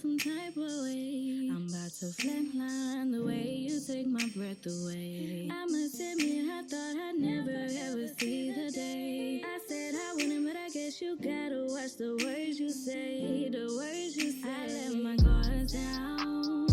some type of way. I'm about to flatline the way you take my breath away. I must admit, I thought I'd never ever see the day. I said I wouldn't, but I guess you gotta watch the words you say. The words you say. I let my guards down.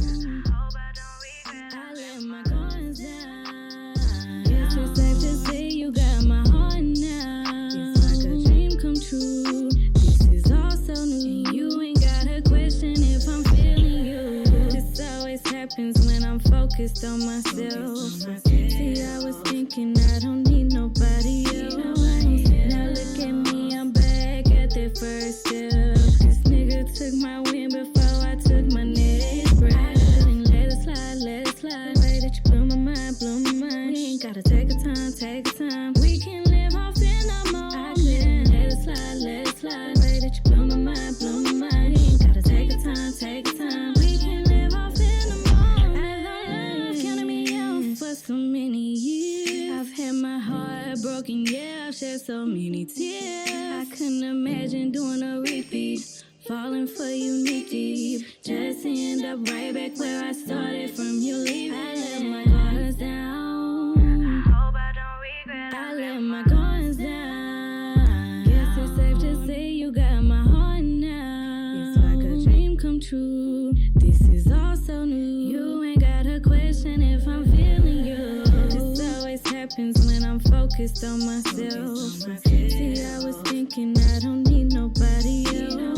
Hope I don't regret. I let my guards down. Guess it's safe to say you got my heart now. It's like a dream come true. This is all so new. And you ain't gotta question if I'm feeling you. This always happens when I'm focused on myself. See, I was thinking I don't need nobody else. Now look at me, I'm back at that first step. This nigga took my win before I took my next breath. And let it slide, let it slide. Way that you blew my mind, blew my mind. We ain't gotta take a time, take a time. We can live off in the moment. Let it slide, let it slide. Way that you blew my mind, blew my mind. We ain't gotta take a time, take a time. We can live off in the moment. I love you, counting me out for so many years. I've had my heart broken, yeah, I've shed so many tears. I couldn't imagine doing a repeat, falling for you knee deep, just to end up right back where I started from you leaving. I let my guards down. Hope I don't regret. I let my guards down. Guess it's safe to say you got my heart now. It's like a dream come true. This is all so new. You ain't gotta question if I'm feeling you. This always happens when I'm focused on myself. See, I was thinking I don't need nobody else. Now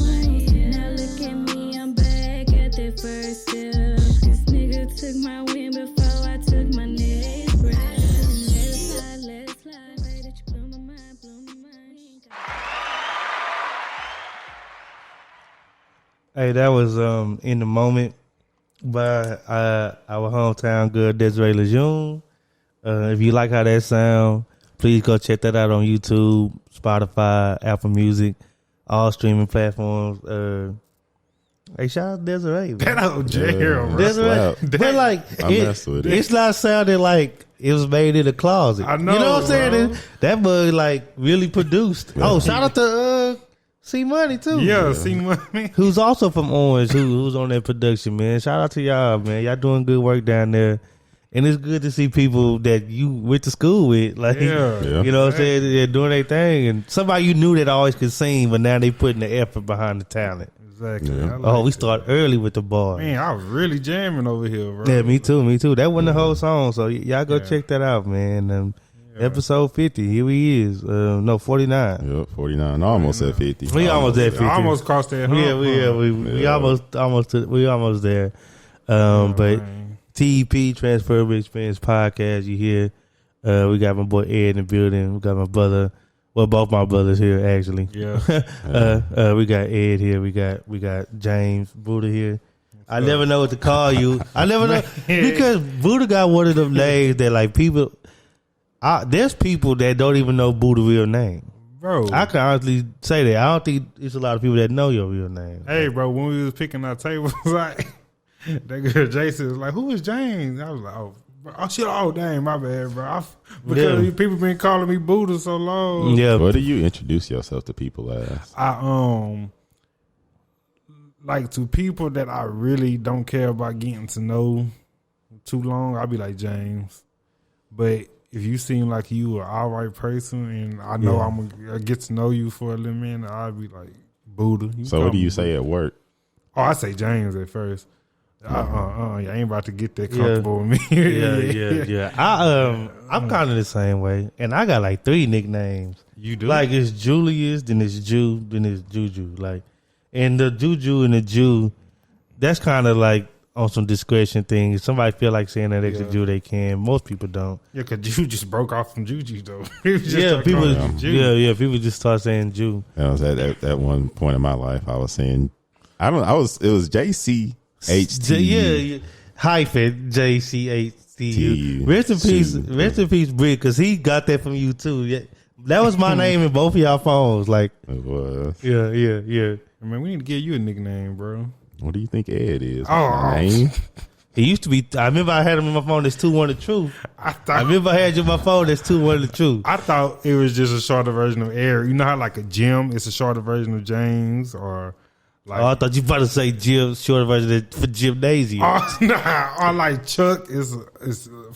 look at me, I'm back at that first step. This nigga took my win before I took my next breath. Let it slide, let it slide. Way that you blew my mind, blew my mind. Hey, that was In the Moment by our hometown girl Desiree Lejeune. If you like how that sound, please go check that out on YouTube, Spotify, Apple Music, all streaming platforms. Hey, shout out to Desiree. That old J-Hero, Desiree. But like, it's not sounding like it was made in a closet. I know, you know what I'm saying? bro. That bug like really produced. Oh, shout out to C Money too. Yeah, C Money. Who's also from Orange, who's on that production, man. Shout out to y'all, man. Y'all doing good work down there. And it's good to see people that you went to school with. Like, you know what I'm saying? They're doing their thing. And somebody you knew that always could sing, but now they putting the effort behind the talent. Exactly. Yeah. Like we start early with the bar. Man, I was really jamming over here, bro. Yeah, me too. That wasn't the whole song, so y'all go check that out, man. Episode 50, here he is. 49. Yep, 49. Almost at 50. We almost at 50. Almost crossed that hump. We almost there. But TEP, Transferable Experience Podcast, you hear. We got my boy Ed in the building. We got my brother. Well, both my brothers here, actually. Yeah. We got Ed here. We got James, Booda here. I never know what to call you. I never know. Because Booda got one of them names that like people... there's people that don't even know Booda's real name. Bro. I can honestly say that. I don't think it's a lot of people that know your real name. Hey, bro, when we was picking our tables, like, that girl Jason was like, who is James? I was like, oh shit, oh dang, my bad, bro. Because people been calling me Booda so long. Yeah. What do you introduce yourself to people as? I like to people that I really don't care about getting to know too long, I'll be like James. But if you seem like you an all right person and I know I'm gonna get to know you for a little minute, I'll be like Booda. So what do you say at work? Oh, I say James at first. I ain't about to get that comfortable with me. Yeah. I'm kind of the same way, and I got like 3 nicknames. You do? Like it's Julius, then it's Jew, then it's Juju. Like, and the Juju and the Jew, that's kind of like on some discretion thing. If somebody feel like saying that extra Jew, they can. Most people don't. Yeah, because Jew just broke off from Juju though. People just start saying Jew. That was at one point in my life. I was saying, it was JC. Hyphen JCHTU. Rest in peace, Brick, because he got that from you too. Yeah, that was my name in both of y'all phones. Like it was. Yeah. I mean, we need to give you a nickname, bro. What do you think Ed is? Name? It used to be. I remember I had him in my phone. That's 2-1 the truth. I remember I had you in my phone. That's 2-1 the truth. I thought it was just a shorter version of Eric. You know how like a Jim is a shorter version of James, or Like, I thought you about to say gym, short version for gymnasium. or like Chuck is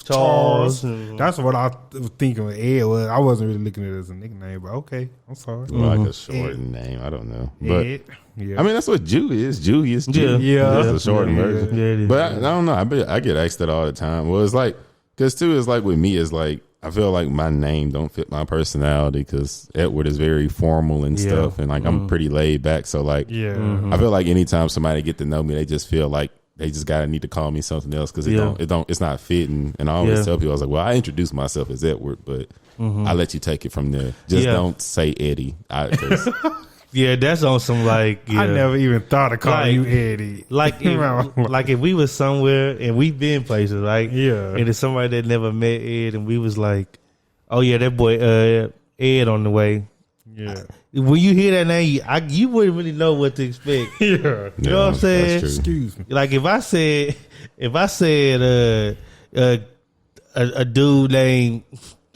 Charles. That's what I was thinking of Ed was. I wasn't really looking at it as a nickname, but okay. I'm sorry. Like a short name. I don't know. But Ed. Yeah. I mean, that's what Jew is. Jew is Jew. Yeah. It's a short version. Yeah, it is. But I don't know. I get asked that all the time. Well, it's like, because too, it's like with me, it's like, I feel like my name don't fit my personality because Edward is very formal and stuff. And like, I'm pretty laid back. So like, I feel like anytime somebody get to know me, they just feel like they just gotta need to call me something else because it's not fitting. And I always tell people, I was like, well, I introduce myself as Edward, but I let you take it from there. Just don't say Eddie. Yeah, that's on some like. Yeah. I never even thought of calling you Eddie. Like if we was somewhere and we've been places, right? Yeah. And it's somebody that never met Ed, and we was like, "Oh yeah, that boy Ed on the way." Yeah. When you hear that name, you wouldn't really know what to expect. Yeah. You know what I'm saying? Excuse me. Like if I said a dude named,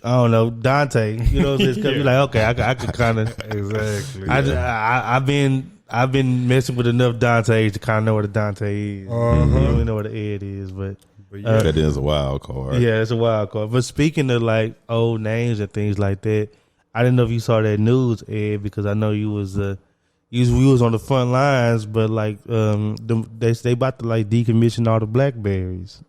I don't know, Dante, you know, just be like, okay, I could kind of Exactly. I've been messing with enough Dantes to kind of know what a Dante is. I don't really know what an Ed is, but that is a wild card. yeah, it's a wild card. But speaking of like old names and things like that, I didn't know if you saw that news, Ed, because I know you was on the front lines, but like they about to like decommission all the Blackberries.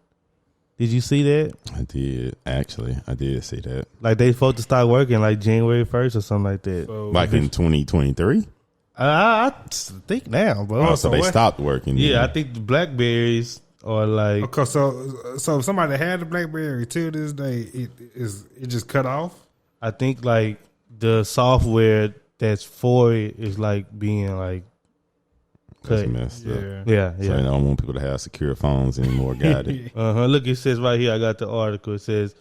Did you see that? I did. Actually, I did see that. Like they supposed to start working like January 1st or something like that. So, Like in 2023? I think now, bro. Oh, so they stopped working. Yeah, I think the Blackberries are like. okay, so somebody that had the BlackBerry till this day, it just cut off. I think like the software that's for it is like being like That's cut. messed up. Yeah. So they don't want people to have secure phones anymore. Got it. Look, it says right here. I got the article. It says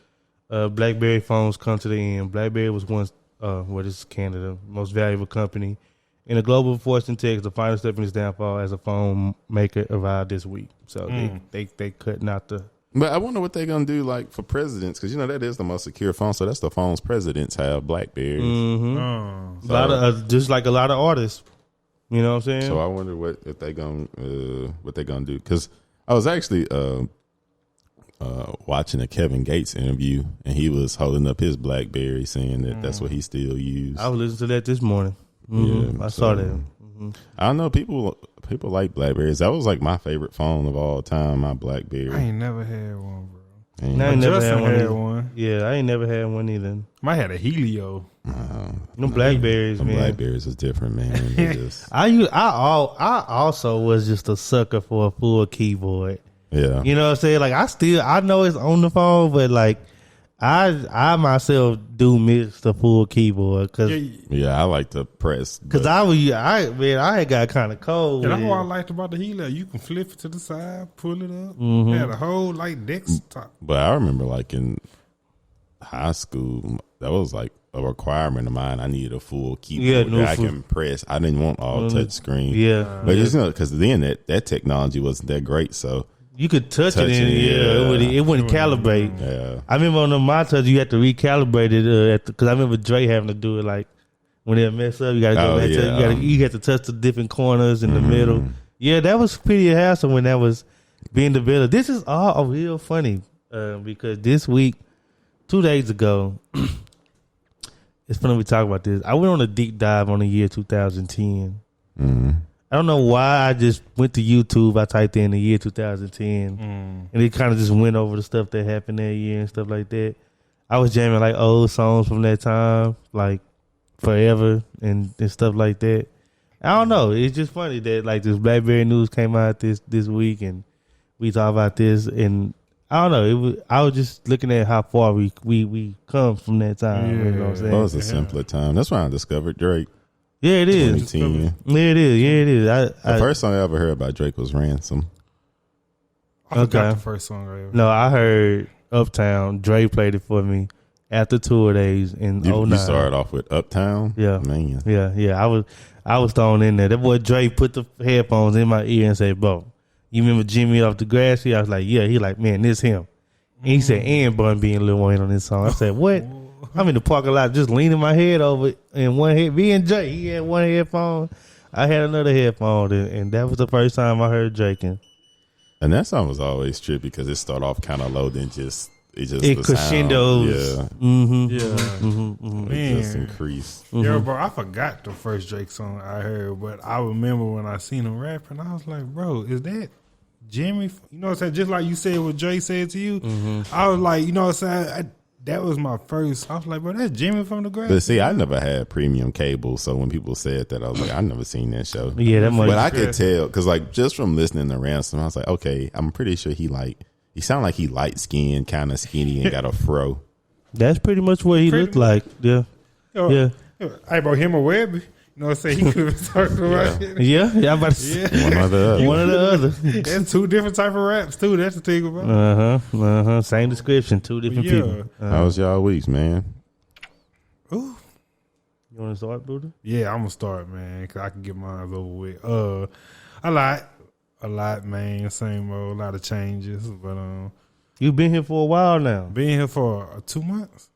BlackBerry phones come to the end. BlackBerry was once, this is Canada, most valuable company in a global force in tech. The final step in its downfall as a phone maker arrived this week. So they cut out the. But I wonder what they're gonna do, like for presidents, because that is the most secure phone. So that's the phones presidents have, BlackBerries. A lot of just like a lot of artists. You know what I'm saying? So I wonder what they gonna do, because I was actually watching a Kevin Gates interview, and he was holding up his BlackBerry, saying that that's what he still used. I was listening to that this morning. I saw that. I don't know, people like Blackberries. That was like my favorite phone of all time. My BlackBerry. I ain't never had one, bro. I ain't never Justin had one. had one. Yeah, I ain't never had one either. I had a Helio. No Blackberries, man. Blackberries is different, man. They just, I also was just a sucker for a full keyboard. yeah. You know what I'm saying? Like I know it's on the phone, but like I myself do miss the full keyboard because Yeah, I like to press. I had got kind of cold. And that's with what I it. liked about the Helio. You can flip it to the side, pull it up. Mm-hmm. Had a whole like desktop. But I remember like in high school, that was like a requirement of mine. I needed a full keyboard that I can press. I didn't want all touch screen. Yeah, but it's because then that technology wasn't that great. So you could touch it and it wouldn't calibrate. yeah, I remember on the My Touch you had to recalibrate it because I remember Dre having to do it like when it mess up. You got to go back to you had to touch the different corners in the middle. Yeah, that was pretty hassle when that was being developed. This is all real funny because this week, 2 days ago, it's funny we talk about this. I went on a deep dive on the year 2010. I don't know why I just went to YouTube. I typed in the year 2010, and it kind of just went over the stuff that happened that year and stuff like that. I was jamming like old songs from that time, like Forever and stuff like that. I don't know. It's just funny that like this BlackBerry news came out this week, and we talk about this, and I don't know. I was just looking at how far we come from that time. Yeah. You know what I'm saying? that was a simpler time. That's when I discovered Drake. Yeah, it is. 2010. Yeah, it is. Yeah, it is. The first song I ever heard about Drake was Ransom. I forgot Okay. the first song I ever. No, I heard Uptown. Dre played it for me after tour days in You 09. started off with Uptown. Yeah. Man. Yeah. I was thrown in there. That boy Dre put the headphones in my ear and said, "Bro, you remember Jimmy off the Grassy?" I was like, "Yeah." He like, "Man, this him." And he said, "And Bun B and Lil Wayne on this song." I said, "What?" I'm in the parking lot just leaning my head over in one head. Me and Jay, he had one headphone. I had another headphone, and that was the first time I heard Drake. And that song was always trippy because it started off kind of low, then it crescendos. Yeah. Mm-hmm. Yeah. Mm-hmm. Man. It just increased. Yeah, bro, I forgot the first Drake song I heard, but I remember when I seen him rapping, I was like, bro, is that Jimmy? You know what I'm saying? Just like you said what Drake said to you, I was like, you know what I'm saying? That was my first. I was like, bro, that's Jimmy from the Graph. But see, I never had premium cable, so when people said that, I was like, I never seen that show. Yeah, that much. But I could tell because, like, just from listening to Ransom, I was like, okay, I'm pretty sure he sound like he light skinned, kind of skinny, and got a fro. That's pretty much what he looked like. Yeah, yeah. Hey, bro, him or Webby. You know what I'm saying? He could have been talking about it. Yeah, I'm about to say. One or the other. That's two different type of raps too. That's the thing about. Same description, two different people. How was y'all weeks, man? Ooh. You want to start, Booda? Yeah, I'm gonna start, man, because I can get mine over with. A lot, man. Same old, a lot of changes, but You've been here for a while now. been here for 2 months.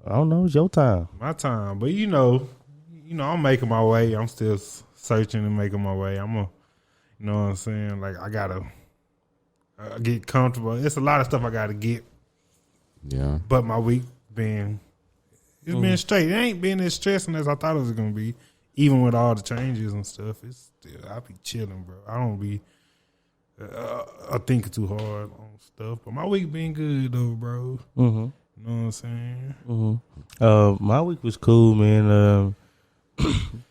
I don't know. It's your time. My time, but you know, I'm making my way. I'm still searching and making my way. You know what I'm saying? Like I gotta get comfortable. It's a lot of stuff I gotta get. Yeah. But my week been straight. It ain't been as stressing as I thought it was gonna be. Even with all the changes and stuff, it's still I be chilling, bro. I don't be thinking too hard on stuff. But my week been good though, bro. Mm-hmm. You know what I'm saying? Mm-hmm. My week was cool, man.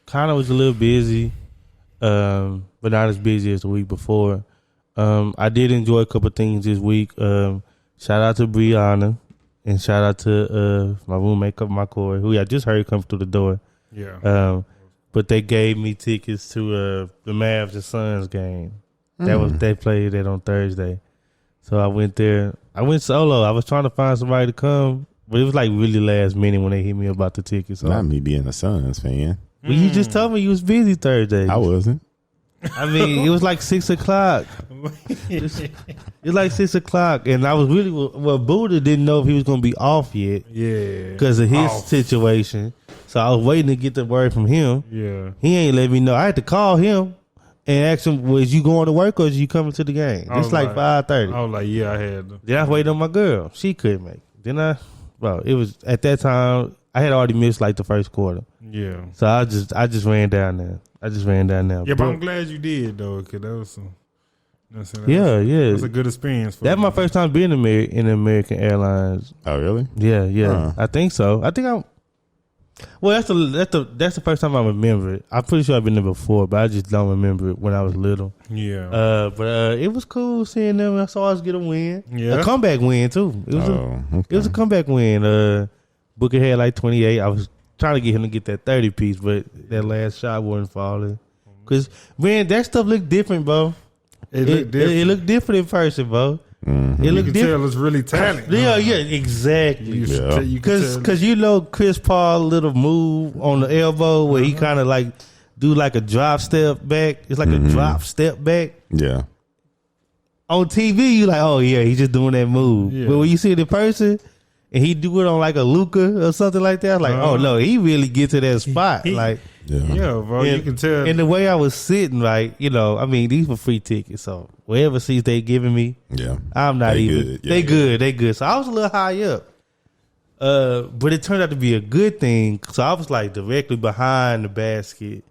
Kind of was a little busy, but not as busy as the week before. I did enjoy a couple of things this week. Shout out to Brianna and shout out to my roommate, my core, who I just heard come through the door. Yeah. But they gave me tickets to the Mavs and Suns game. They played that on Thursday, so I went there. I went solo. I was trying to find somebody to come. But it was like really last minute when they hit me about the tickets. So. Not me being a Suns fan. Well, you just told me you was busy Thursday. I wasn't. I mean, it was like 6 o'clock. It's like 6 o'clock, and I was really Booda didn't know if he was going to be off yet. Yeah, because of his situation. So I was waiting to get the word from him. Yeah, he ain't let me know. I had to call him and ask him, "Was you going to work or is you coming to the game?" It's like 5:30. I was like, "Yeah, I had to." Then I waited on my girl. She couldn't make it. Then it was at that time I had already missed like the first quarter. Yeah. So I just ran down there. Yeah, but I'm glad you did though, because that was some. Yeah. It was a good experience. That's my first time being in American Airlines. Oh, really? Yeah. Huh. I think so. I think that's the first time I remember it. I'm pretty sure I've been there before, but I just don't remember it when I was little. Yeah. But it was cool seeing them. I saw us get a win. Yeah. A comeback win too. It was a comeback win. Booker had like 28. I was trying to get him to get that 30 piece, but that last shot wasn't falling. Cause man, that stuff looked different, bro. It looked different in person, bro. Mm-hmm. You can tell it's really talented. Yeah, exactly. Because you know Chris Paul little move on the elbow where he kind of like do like a drop step back. It's like a drop step back. Yeah. On TV, you like, oh yeah, he's just doing that move. Yeah. But when you see it in person and he do it on like a Luka or something like that, like, oh no, he really get to that spot. Like, yeah, bro, you can tell. And the way I was sitting, like, I mean, these were free tickets, so whatever seats they giving me, I'm not even. They good. So I was a little high up, but it turned out to be a good thing. So I was like directly behind the basket,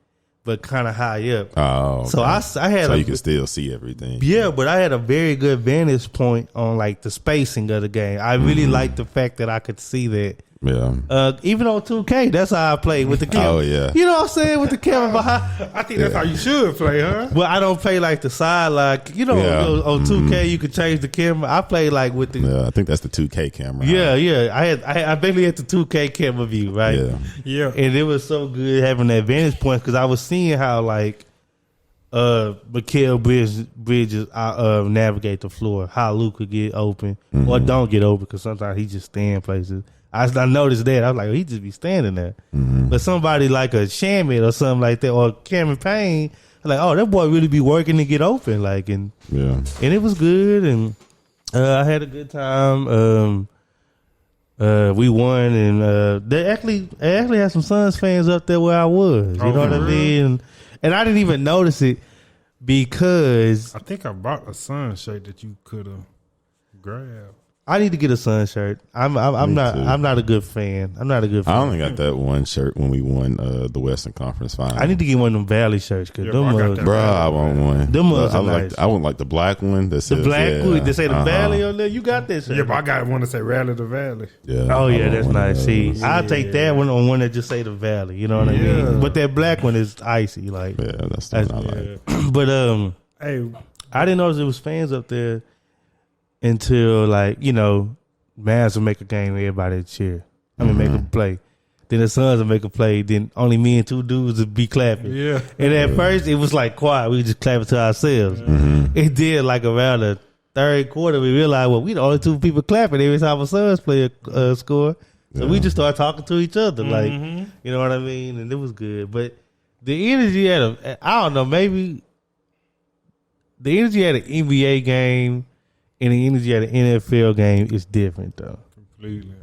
but kind of high up. Oh, okay. So I had you could still see everything. Yeah, but I had a very good vantage point on like the spacing of the game. I really liked the fact that I could see that. Yeah. Even on 2K, that's how I play with the camera. Oh yeah. You know what I'm saying, with the camera behind. I think that's how you should play, huh? Well, I don't play like the side, like on 2K you could change the camera. I play like with the. Yeah, I think that's the 2K camera. Yeah. I basically had the 2K camera view, right? Yeah. And it was so good having that vantage point because I was seeing how like Mikal Bridges navigate the floor, how Luke could get open or don't get open because sometimes he just stay in places. I noticed that. I was like, he just be standing there. But somebody like a Shamit or something like that, or Cameron Payne, like, oh, that boy really be working to get open, like, and it was good, and I had a good time. We won, and they actually had some Suns fans up there where I was. You know what I mean? And I didn't even notice it because I think I bought a Sun shirt that you could have grabbed. I need to get a Sun shirt. I'm not a good fan. I'm not a good fan. I only got that one shirt when we won the Western Conference Final. I need to get one of them Valley shirts because them mugs, bro. I want one. Them mugs are nice. I want like the black one that says the black one. They say the Valley on there. You got that shirt. Yeah, but I got one that say Rally the Valley. Yeah. Oh yeah, that's nice. See, I'll take that one on one that just say the Valley. You know what I mean? But that black one is icy. Like that's the one I like. But hey, I didn't notice there was fans up there until like Mavs will make a game, everybody would cheer. I mean, make a play. Then the Suns will make a play. Then only me and two dudes would be clapping. Yeah. And at first, it was like quiet. We just clapping to ourselves. It did like around the third quarter. We realized, well, we the only two people clapping every time a Suns player score. So we just started talking to each other, like, you know what I mean? And it was good. But the energy at I don't know, maybe the energy at an NBA game and the energy at an NFL game is different though. Completely.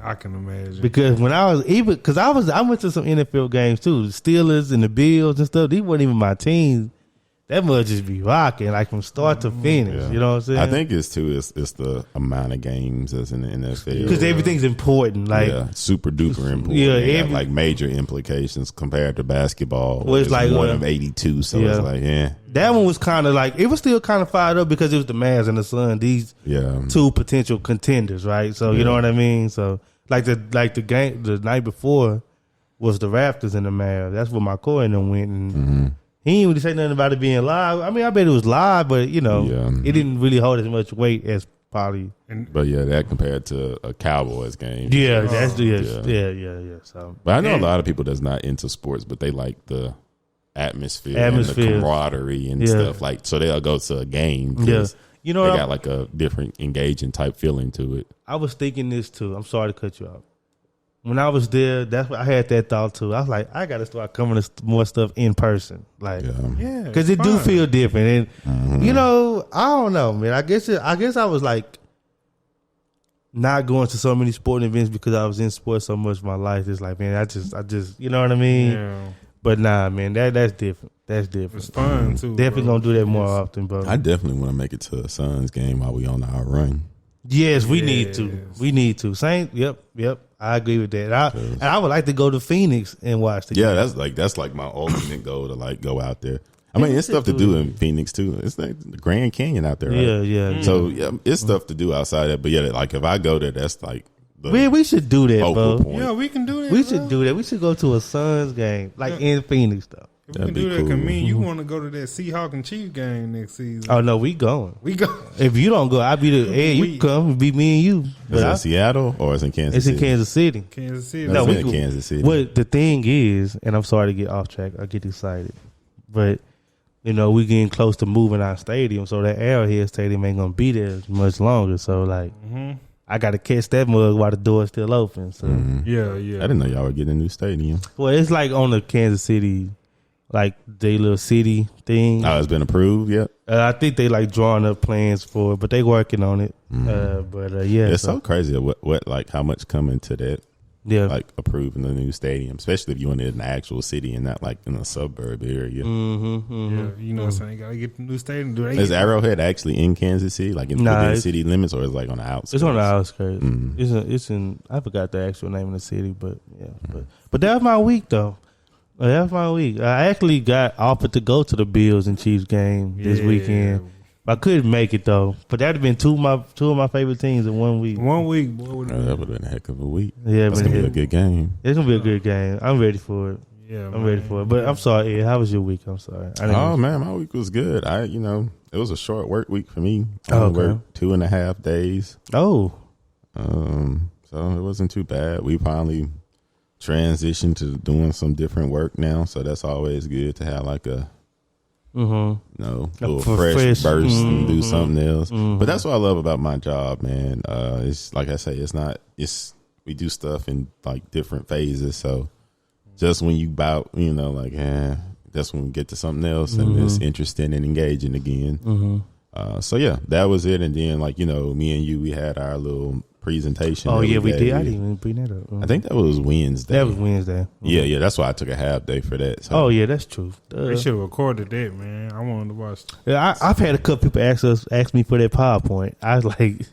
I can imagine. Because when I went to some NFL games too, the Steelers and the Bills and stuff, these weren't even my teams. That must just be rocking, like from start to finish. Yeah. You know what I'm saying? I think it's the amount of games that's in the NFL. Because everything's important. Like super duper important. Yeah, like major implications compared to basketball. Well, it's like one of 82, so it's like that one was kind of like, it was still kind of fired up because it was the Mavs and the Suns. These two potential contenders, right? So you know what I mean. So like the game the night before was the Raptors and the Mavs. That's where my core and them went and. He didn't really say nothing about it being live. I mean, I bet it was live, but it didn't really hold as much weight as probably. But that compared to a Cowboys game. Yeah, yeah. So, but I know a lot of people that's not into sports, but they like the atmosphere. And the camaraderie and stuff. Like, so they'll go to a game. Yeah, they got like a different engaging type feeling to it. I was thinking this too. I'm sorry to cut you off. When I was there, that's what I had that thought too. I was like, I got to start coming to more stuff in person, like, because it do feel different. And I don't know, man. I guess I was like not going to so many sporting events because I was in sports so much of my life. It's like, man, I just, you know what I mean? Yeah. But nah, man, that's different. That's different. It's fun too. Definitely gonna do that more often, bro. I definitely want to make it to a Suns game while we on our run. Yes, we need to. We need to. Same. Yep. I agree with that. And I would like to go to Phoenix and watch the game. That's like my ultimate goal to like go out there. I mean, it's stuff to do in Phoenix too. It's like the Grand Canyon out there, right? Yeah. So it's stuff to do outside that. But like if I go there, that's like we should do that, bro. Point. Yeah, we can do that. We should do that. We should go to a Suns game, like in Phoenix, though. If we can do that, because me and you want to go to that Seahawks and Chiefs game next season. Oh no, we going. We go. If you don't go, I'll be the. Hey, you come and be me and you. Is it Seattle or is it Kansas City? It's in Kansas City. Kansas City. No, we in Kansas City. What the thing is, and I'm sorry to get off track. I get excited, but we getting close to moving our stadium, so that Arrowhead Stadium ain't gonna be there much longer. So like. I got to catch that mug while the door's still open. So yeah. I didn't know y'all were getting a new stadium. Well, it's like on the Kansas City, like the little city thing. Oh, it's been approved yet? I think they like drawing up plans for it, but they working on it. It's so crazy what like how much come into that. Yeah, like approving the new stadium, especially if you want it in the actual city and not like in a suburb area. Yeah, you know what I'm saying? Gotta get the new stadium. Is Arrowhead actually in Kansas City, like within the city limits, or is it like on the outskirts? It's on the outskirts. It's in. I forgot the actual name of the city, but but that was my week though. That was my week. I actually got offered to go to the Bills and Chiefs game this weekend. I couldn't make it though, but that'd have been two of my favorite teams in 1 week. 1 week, boy, that would have been a heck of a week. Yeah, it's gonna be a good game. It's gonna be a good game. I'm ready for it. Yeah, I'm ready for it. But I'm sorry, Ed. How was your week? I'm sorry. Man, my week was good. It was a short work week for me. I worked 2.5 days. Oh, so it wasn't too bad. We finally transitioned to doing some different work now, so that's always good to have like a. Little fresh burst and do something else. But that's what I love about my job, man. It's like I say, we do stuff in like different phases. So just when you that's when we get to something else and it's interesting and engaging again. So yeah, that was it. And then like, me and you, we had our little presentation. Oh, that yeah, we did. gave. I didn't even bring that up. I think that was Wednesday. That was Wednesday. Yeah, that's why I took a half day for that. So. Oh, yeah, that's true. They should have recorded that, man. I wanted to watch. Yeah, I've had a couple people ask me for that PowerPoint. I was like,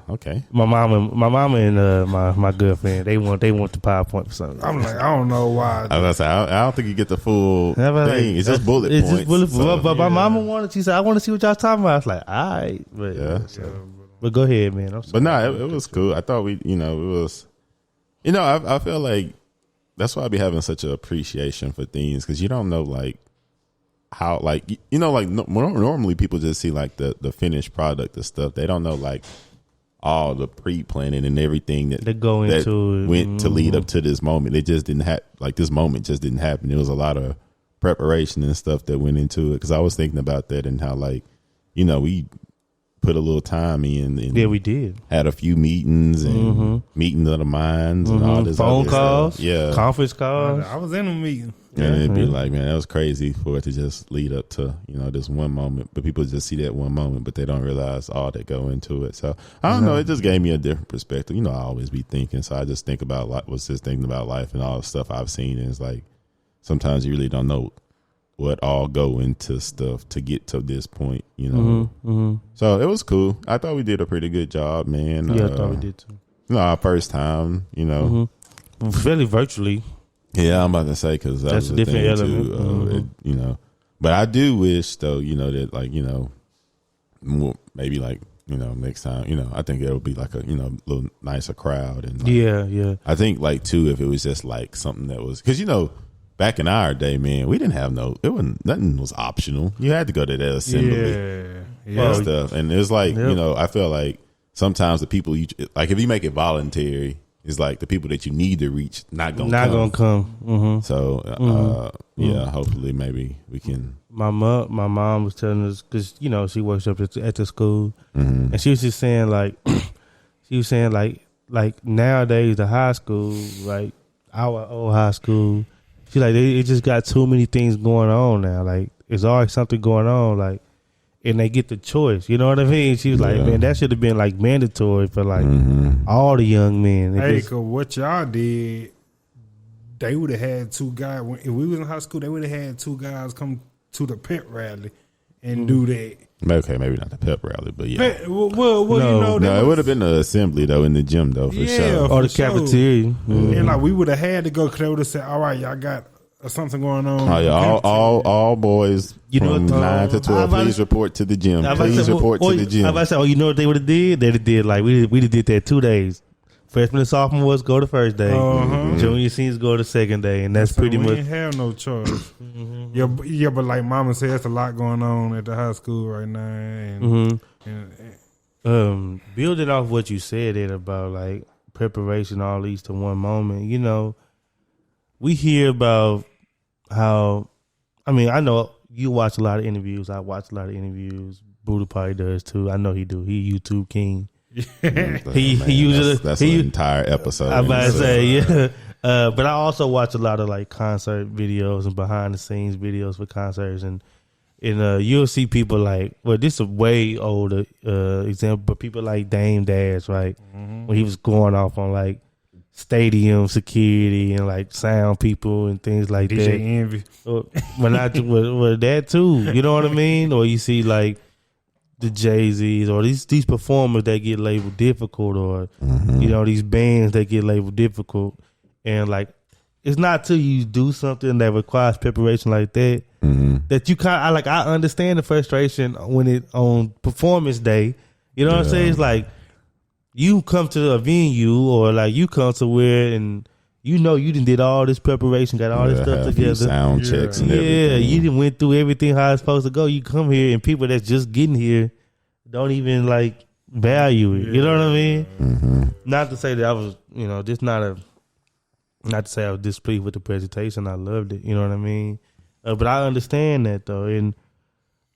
okay. My mama and my girlfriend, they want the PowerPoint for something. I'm like, I don't know why. I was gonna say, I don't think you get the full thing. Like, it's just bullet points. Just bullet points. But my mama wanted. She said, "I want to see what y'all talking about." I was like, "All right," but but go ahead, man. But no, it was cool. I thought it was. I feel like that's why I be having such an appreciation for things because you don't know like how normally people just see like the finished product of stuff. They don't know like all the pre-planning and everything that went to lead up to this moment. It just didn't this moment just didn't happen. It was a lot of preparation and stuff that went into it. Because I was thinking about that and how we put a little time in. And yeah, we did. Had a few meetings and meetings of the minds and all this phone calls, stuff. conference calls. I was in a meeting. And it'd be like, man, that was crazy for it to just lead up to, this one moment. But people just see that one moment, but they don't realize all that go into it. So I don't know. It just gave me a different perspective. I always be thinking. So I just think about thinking about life and all the stuff I've seen. And it's like, sometimes you really don't know what all go into stuff to get to this point, So it was cool. I thought we did a pretty good job, man. Yeah, I thought we did too. Our first time, Fairly virtually. Yeah, I'm about to say because that's a different element. Too, but I do wish though, that more, maybe next time, I think it'll be like a little nicer crowd and yeah. I think too if it was just something that was because back in our day, man, we didn't have nothing was optional. You had to go to that assembly and stuff, and it's I feel like sometimes the people if you make it voluntary. It's like the people that you need to reach not gonna come. Mm-hmm. So hopefully maybe we can. My mom was telling us because she works up at the school, and she was just saying nowadays the high school, our old high school, she it just got too many things going on now. There's always something going on. And they get the choice, you know what I mean? She was like, man, that should have been mandatory for all the young men. Hey, cause what y'all did, they would have had two guys. If we was in high school, they would have had two guys come to the pep rally and do that. Okay, maybe not the pep rally, but yeah. No, it would have been the assembly though in the gym though for sure, or the cafeteria. And we would have had to go because they would have said, all right, y'all got something going on. Oh yeah, all boys from 9 to 12. Please report to the gym. Please report to the gym. I say, you know what they would have did? They did we did that 2 days. Freshmen and sophomores go the first day. Junior seniors go the second day, and that's pretty much. We ain't have no choice. Yeah, but like Mama said, there's a lot going on at the high school right now. And building off what you said then about preparation all leads to one moment. We hear about how, I know you watch a lot of interviews. I watch a lot of interviews. Booda probably does too. I know he do. He YouTube king. He usually that's an entire episode. I'm about to say, yeah. But I also watch a lot of concert videos and behind the scenes videos for concerts, and you'll see people this is a way older example, but people like Dame Dash, when he was going off on stadium security and sound people and things like DJ that. Envy. Well, that too. You know what I mean? Or you see the Jay-Z's or these performers that get labeled difficult, or these bands that get labeled difficult, and it's not till you do something that requires preparation like that that you kind of I understand the frustration when it on performance day. You know what I'm saying? It's you come to a venue or you come to where and you did all this preparation, got all this stuff together, sound checks and everything. Yeah, you didn't went through everything how it's supposed to go. You come here and people that's just getting here don't even value it. You know what I mean? Not to say that I was, just not to say I was displeased with the presentation. I loved it. You know what I mean? But I understand that though, and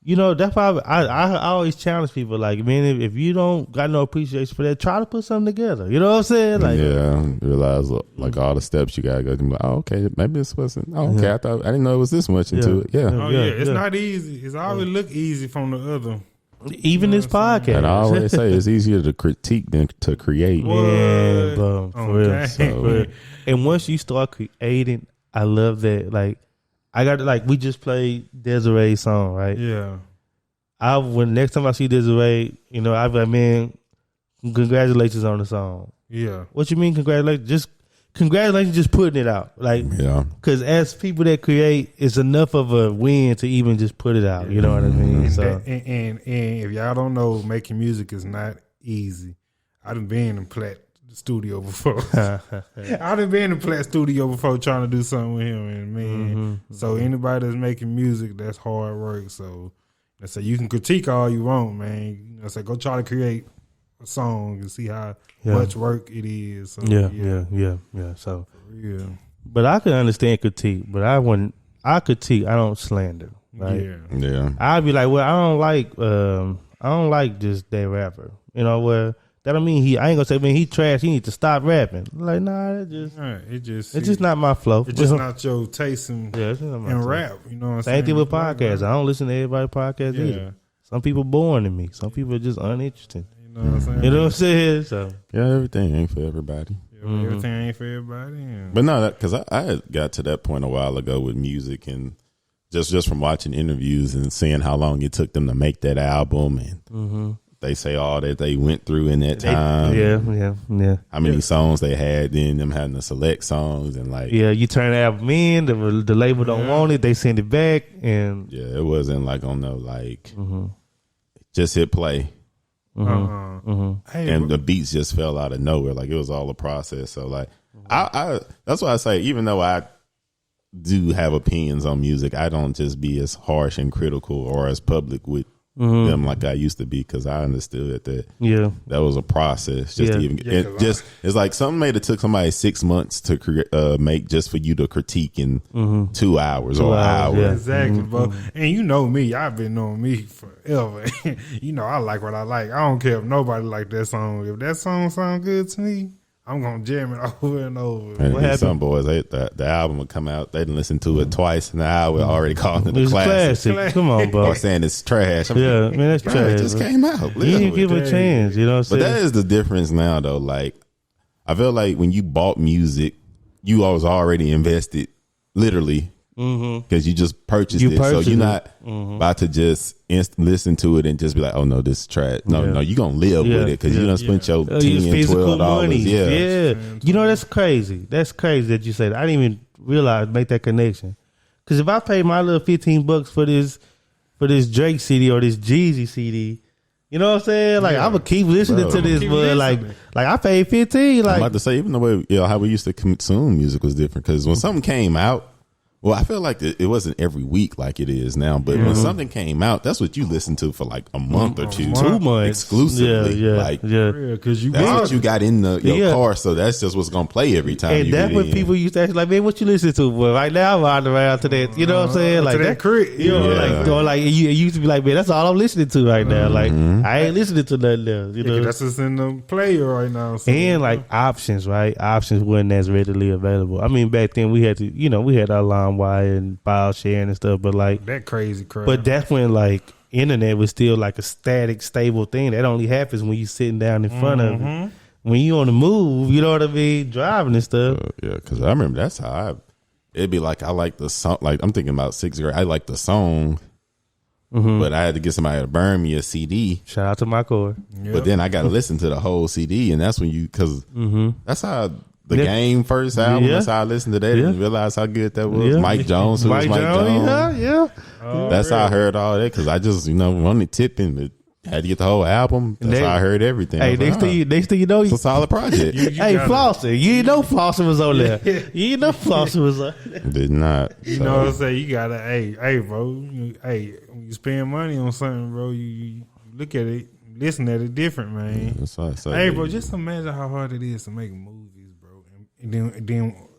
that's why I always challenge people. Man, if you don't got no appreciation for that, try to put something together. You know what I'm saying? Realize all the steps you gotta go through. Okay, maybe this wasn't. I didn't know it was this much into it. It's not easy. It's always look easy from the other. Even this podcast. And I always say it's easier to critique than to create. Yeah, bro. For real. Okay. So, and once you start creating, I love that. Like, I got to, like, we just played Desiree's song, right? Yeah. When next time I see Desiree, you know, I'll be like, man, congratulations on the song. Yeah. What you mean, congratulations? Congratulations, just putting it out. Like, Yeah. because as people that create, it's enough of a win to even just put it out. You know what I mean? And, So, and if y'all don't know, making music is not easy. I done been in Platt studio before. I done been in Platt studio before trying to do something with him, and man. So anybody that's making music, that's hard work. So I say you can critique all you want, man. I say go try to create a song and see how much work it is. So, yeah. So, yeah. but I can understand critique, but I critique. I don't slander. Right? Yeah. I'd be like, well, I don't like just that rapper. You know, well, that don't mean I ain't gonna say, man, he trash. He need to stop rapping. Like, nah, it's just not my flow. It's just not your taste in rap. You know what I'm saying? Same thing with podcasts. I don't listen to everybody's podcast either. Some people boring to me. Some people are just uninteresting. You know what I'm saying? You know what I'm saying? So yeah, everything ain't for everybody. Everything ain't for everybody. Yeah. But no, because I had got to that point a while ago with music, and just from watching interviews and seeing how long it took them to make that album, and they say all that they went through in that time. Yeah. How many songs they had, then them having to select songs, and like, you turn the album in, the label don't want it, they send it back, and it wasn't like on no like just hit play. And the beats just fell out of nowhere. Like, it was all a process. So like, I that's why I say, even though I do have opinions on music, I don't just be as harsh and critical or as public with them like I used to be, because I understood that was a process just to even get, it's like something may have took somebody 6 months to make just for you to critique in 2 hours or an hour. Exactly, bro. And you know me, y'all been knowing me forever. You know I like what I like. I don't care if nobody like that song. If that song sound good to me, I'm gonna jam it over and over. And some boys, the album would come out, they didn't listen to it twice in the hour, already calling it a classic. Come on, bro. Or saying it's trash. Man, that's trash. It just came out. You didn't give it a chance, you know what I'm saying? But that is the difference now, though. Like, I feel like when you bought music, you was already invested, literally, because you just purchased it. So you're not about to just listen to it and just be like, oh no, this is trash. No, you're gonna live with it, because you done spent your $10, $12. Yeah. You know, that's crazy. That's crazy that you say that. I didn't even realize, make that connection. Because if I pay my little $15 for this Drake CD or this Jeezy CD, you know what I'm saying? Like, I'm gonna keep listening to this, but like I paid 15. Like, I'm about to say, even the way how we used to consume music was different. Because when something came out, well, I feel like it wasn't every week like it is now, but when something came out, that's what you listened to for like a month or 2 months exclusively. Because that's what you got in your car, so that's just what's gonna play every time. And that's when people used to ask, like, man, what you listen to? Well, right now I'm riding around to that. You know what I'm saying? Like that crit. You know, like it used to be like, man, that's all I'm listening to right now. Like, I ain't listening to nothing else. You know, that's just in the player right now. So, and like options, right? Options wasn't as readily available. I mean, back then we had to, we had our LimeWire and file sharing and stuff, but like that crazy crap. But that's when like internet was still like a static, stable thing. That only happens when you sitting down in front of it. When you on the move, you know what I mean, driving and stuff. Because I remember that's how it'd be like, I like the song. Like, I'm thinking about 6th grade. I like the song, but I had to get somebody to burn me a CD. Shout out to my core. But then I got to listen to the whole CD, and that's when because that's how the Game first album. That's how I listened to that and realized how good that was. Mike Jones, Mike Jones. That's how I heard all that, because I just wanted tipping, but had to get the whole album. That's how I heard everything. Hey, next thing you know, it's a solid project. Hey, Flosser, you didn't know Flosser was on there. You didn't know Flosser was on there. Did not. You know what I'm saying? You gotta, hey, bro. When you spend money on something, bro, you look at it, listen at it different, man. That's why I say, hey, bro, just imagine how hard it is to make movies, bro. And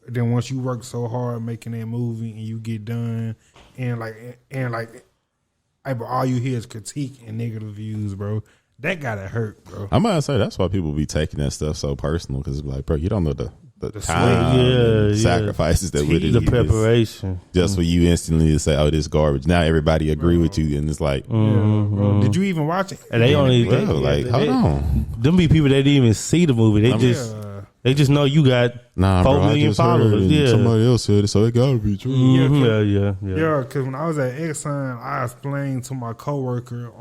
then once you work so hard making that movie and you get done, and like, hey, but all you hear is critique and negative views, bro. That gotta hurt, bro. I'm gonna say that's why people be taking that stuff so personal, because it's like, bro, you don't know the the time, and sacrifices that would the preparation, just for you instantly to say, "Oh, this garbage." Now everybody agree with you, and it's like, bro. Did you even watch it? And they only hold on. Them be people that didn't even see the movie. They just know you got 4 million followers. Yeah, somebody else said it, so it gotta be true. Yeah. Because when I was at Exxon, I explained to my coworker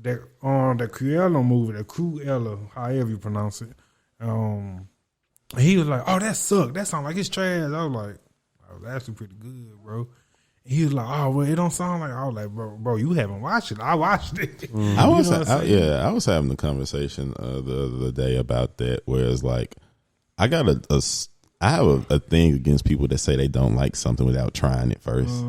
that the Cruella movie, the Cruella, however you pronounce it. He was like, "Oh, that sucked. That sounds like it's trash." I was like, "Oh, that's actually pretty good, bro." And he was like, "Oh, well, it don't sound like." I was like, "Bro, you haven't watched it. I watched it." I was having a conversation the other day about that, where it's like, I have a thing against people that say they don't like something without trying it first.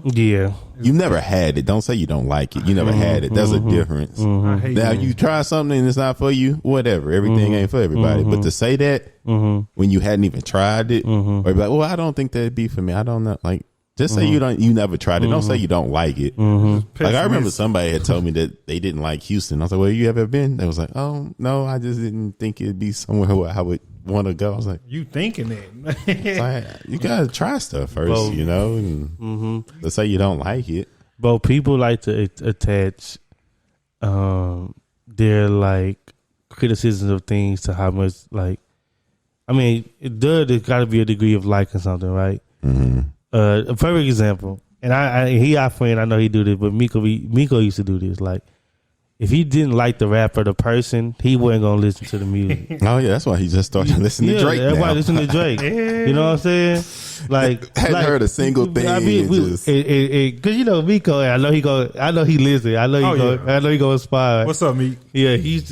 Yeah, you never had it. Don't say you don't like it. You never had it. There's a difference. Now you try something and it's not for you. Whatever. Everything ain't for everybody. But to say that when you hadn't even tried it, or be like, "Well, I don't think that'd be for me. I don't know." Like, just say you never tried it. Don't say you don't like it. Like, I remember somebody had told me that they didn't like Houston. I was like, "Well, you ever been?" They was like, "Oh no, I just didn't think it'd be somewhere where I would want to go." I was like, "You thinking that?" Like, you gotta try stuff first, you know. And let's say you don't like it. But people like to attach their like criticisms of things to how much like. I mean, there's got to be a degree of liking something, right? A perfect example, and he our friend. I know he do this, but Miko used to do this. Like, if he didn't like the rapper, the person, he wasn't gonna listen to the music. Oh yeah, that's why he just started listening to Drake. That's why listen to Drake. You know what I'm saying? Like, hadn't heard a single thing. I mean, because you know Miko, I know he listen. I know he go inspire. What's up, Meek? Yeah, he'd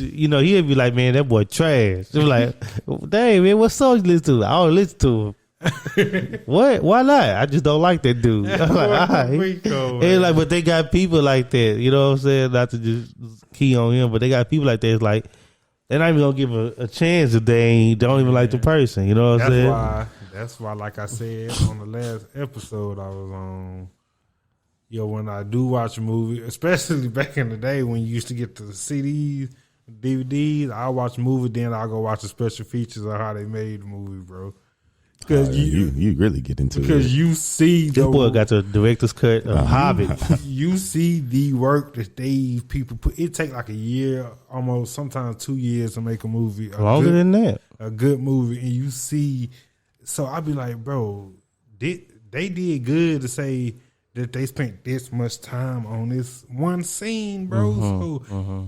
be like, "Man, that boy trash." He was like, "Dang, man, what song you listen to?" I don't listen to him. What? Why not? I just don't like that dude. I'm like, all right. And like, but they got people like that. You know what I'm saying? Not to just key on him, but they got people like that. It's like they're not even gonna give a chance if they don't even like the person. You know what I'm saying? That's why, like I said on the last episode I was on. When I do watch a movie, especially back in the day when you used to get the CDs, DVDs, I watch a movie, then I'll go watch the special features of how they made the movie, bro. Because you really get into it. Because you see this boy got the director's cut of Hobbit. You see the work that people put. It take like a year, almost sometimes 2 years to make a movie. Longer than that. A good movie, and you see. So I'd be like, bro, they did good to say that they spent this much time on this one scene, bro.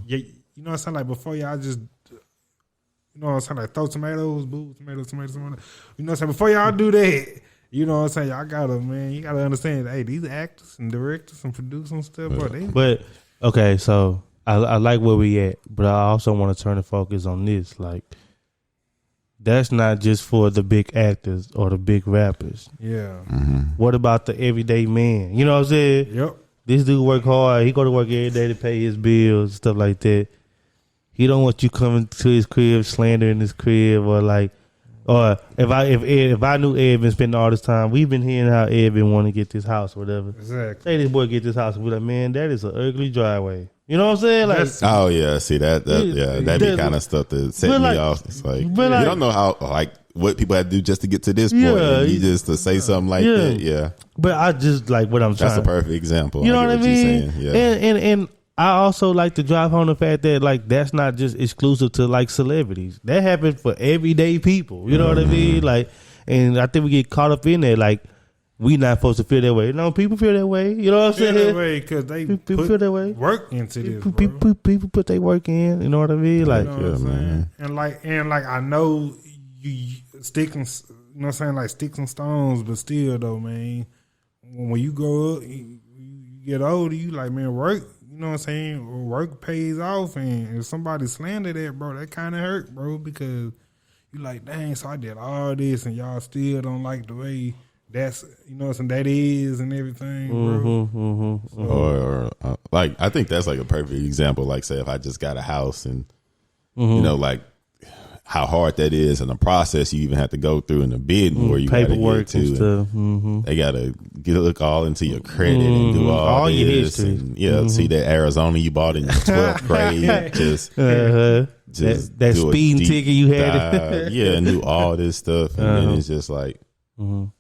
Yeah, you know what I'm saying? Like before y'all just. You know what I'm saying? Like throw tomatoes, tomatoes. You know what I'm saying? Before y'all do that, you know what I'm saying? Y'all you gotta understand, hey, these actors and directors and producers and stuff, bro. But, okay, so I like where we at, but I also want to turn the focus on this. Like, that's not just for the big actors or the big rappers. Yeah. What about the everyday man? You know what I'm saying? Yep. This dude work hard. He go to work every day to pay his bills, stuff like that. He don't want you coming to his crib, slandering his crib, or if I knew Ed been spending all this time, we've been hearing how Ed been wanting to get this house or whatever. Exactly. Say this boy get this house, and be like, man, that is an ugly driveway. You know what I'm saying? Like, oh yeah, see that'd be kind of stuff that set me off. It's like, you don't know how what people have to do just to get to this point. And you just to say something like that, yeah. But I just like what I'm trying. That's a perfect example. You know what I mean? Yeah. And I also like to drive home the fact that like that's not just exclusive to like celebrities. That happens for everyday people. You know what I mean? Like, and I think we get caught up in there. Like, we not supposed to feel that way. No, people feel that way. You know what I'm saying? Feel that way because they people feel that way. Work into this. People put their work in. You know what I mean? Like, man. And like I know you sticks. You know what I'm saying? Like sticks and stones, but still though, man. When you grow up, you get older. You like, man, work. You know what I'm saying? Work pays off, and if somebody slander that, bro, that kind of hurt, bro, because you like, dang, so I did all this, and y'all still don't like the way that's, you know what I'm saying, that is and everything, bro. Or like, I think that's like a perfect example. Like, say if I just got a house, and you know, like how hard that is, and the process you even have to go through in the bidding where you paperwork to, and stuff. They gotta look all into your credit and do all this, your history. And see that Arizona you bought in your 12th grade, just just that do a speeding deep ticket you had. dive, and do all this stuff, and then it's just like for